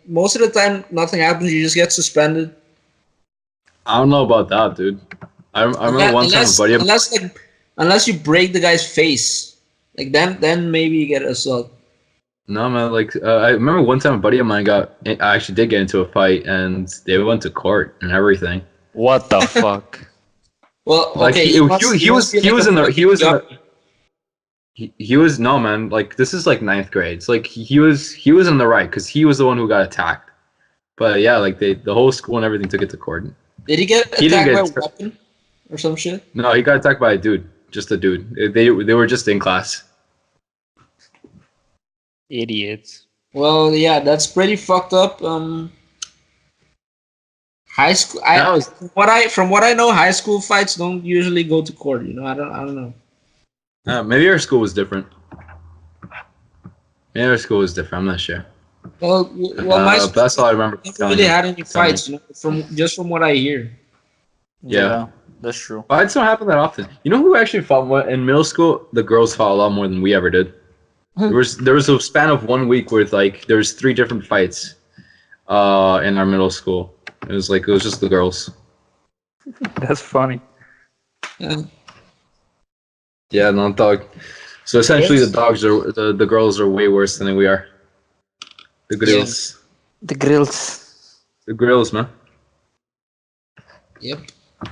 most of the time, nothing happens. You just get suspended. I don't know about that, dude. I remember one time a buddy. Unless you break the guy's face, like then maybe you get assault. No, man. Like I remember one time a buddy of mine I actually did get into a fight, and they went to court and everything. What the fuck? Well, Like okay, he was no, man. Like this is like ninth grade. It's like he was in the right because he was the one who got attacked. But yeah, like the whole school and everything took it to court. Did he get He didn't attacked by get a weapon or some shit? No, he got attacked by a dude. Just a dude. They were just in class. Idiots. Well, yeah, that's pretty fucked up. High school. From what I know, high school fights don't usually go to court. You know, I don't know. Maybe our school was different. Maybe our school was different. I'm not sure. Well, my school that's all I remember. never really had any fights. You know, from what I hear. Yeah. That's true. Fights don't happen that often. You know who actually fought more in middle school? The girls fought a lot more than we ever did. There was a span of 1 week where like there was 3 different fights, in our middle school. It was just the girls. That's funny. Yeah. Yeah, no dog. So essentially, the dogs are the girls are way worse than we are. The grills, The grills. the grills, man. Yep.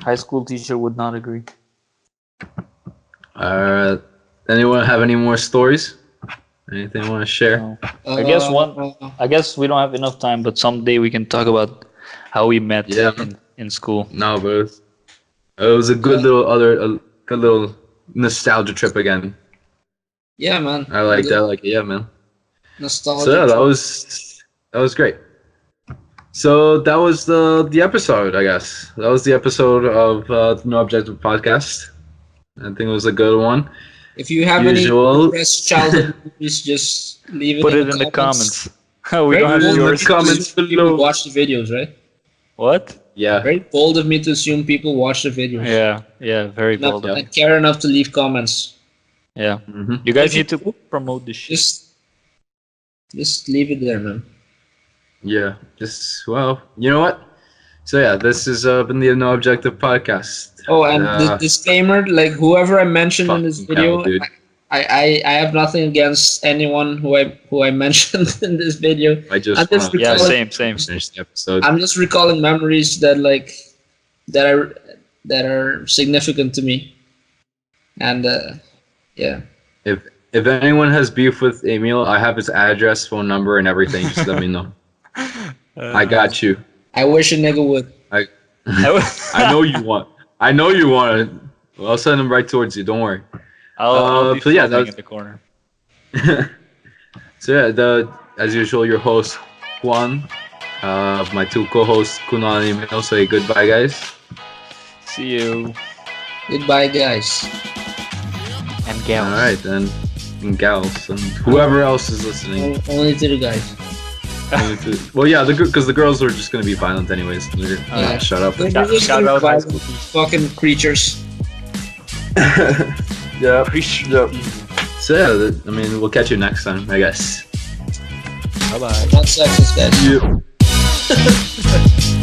High school teacher would not agree. Anyone have any more stories? Anything you want to share? No. I guess I guess we don't have enough time, but someday we can talk about how we met Yeah. in school. No, but it was a good little nostalgia trip again. Yeah, man. I like that. Like, yeah, man. Nostalgia. So yeah, that was great. So that was the episode, I guess. That was the episode of the No Objective podcast. I think it was a good one. If you have Usual. any depressed childhood movies, just leave it. Put it in the comments. We don't have in the yours. comments People below. watch the videos, right? What? Yeah. Very bold of me to assume people watch the videos. Yeah, very bold. And care enough to leave comments. Yeah. Hmm. You guys If you- need to promote this shit. Just leave it there, man. Yeah. Just well, you know what? So yeah, this has been the No Objective podcast. Oh, and the disclaimer, like whoever I mentioned in this Fucking video, hell, dude. I have nothing against anyone who I mentioned in this video. I just I'm just wanna Yeah, recalling, same. finish the episode. I'm just recalling memories that are significant to me, and yeah. If anyone has beef with Emil, I have his address, phone number, and everything. Just let me know. I got you. I wish a nigga would. I know you want. I know you want it. Well, I'll send them right towards you. Don't worry. I'll be so yeah, floating that in the corner. So yeah, as usual, your host Juan, my two co-hosts Kunal and Emil. Say goodbye, guys. See you. Goodbye, guys. And All gals. right, and gals and whoever else is listening. Only to the guys. Well, yeah, because the girls are just gonna be violent anyways. Yeah. Shut up. They're Shout- just shout out high violent school fucking creatures. Yeah. Appreciate Yep. So yeah, I mean, we'll catch you next time, I guess. Bye bye. Not sexist, guys. Yeah.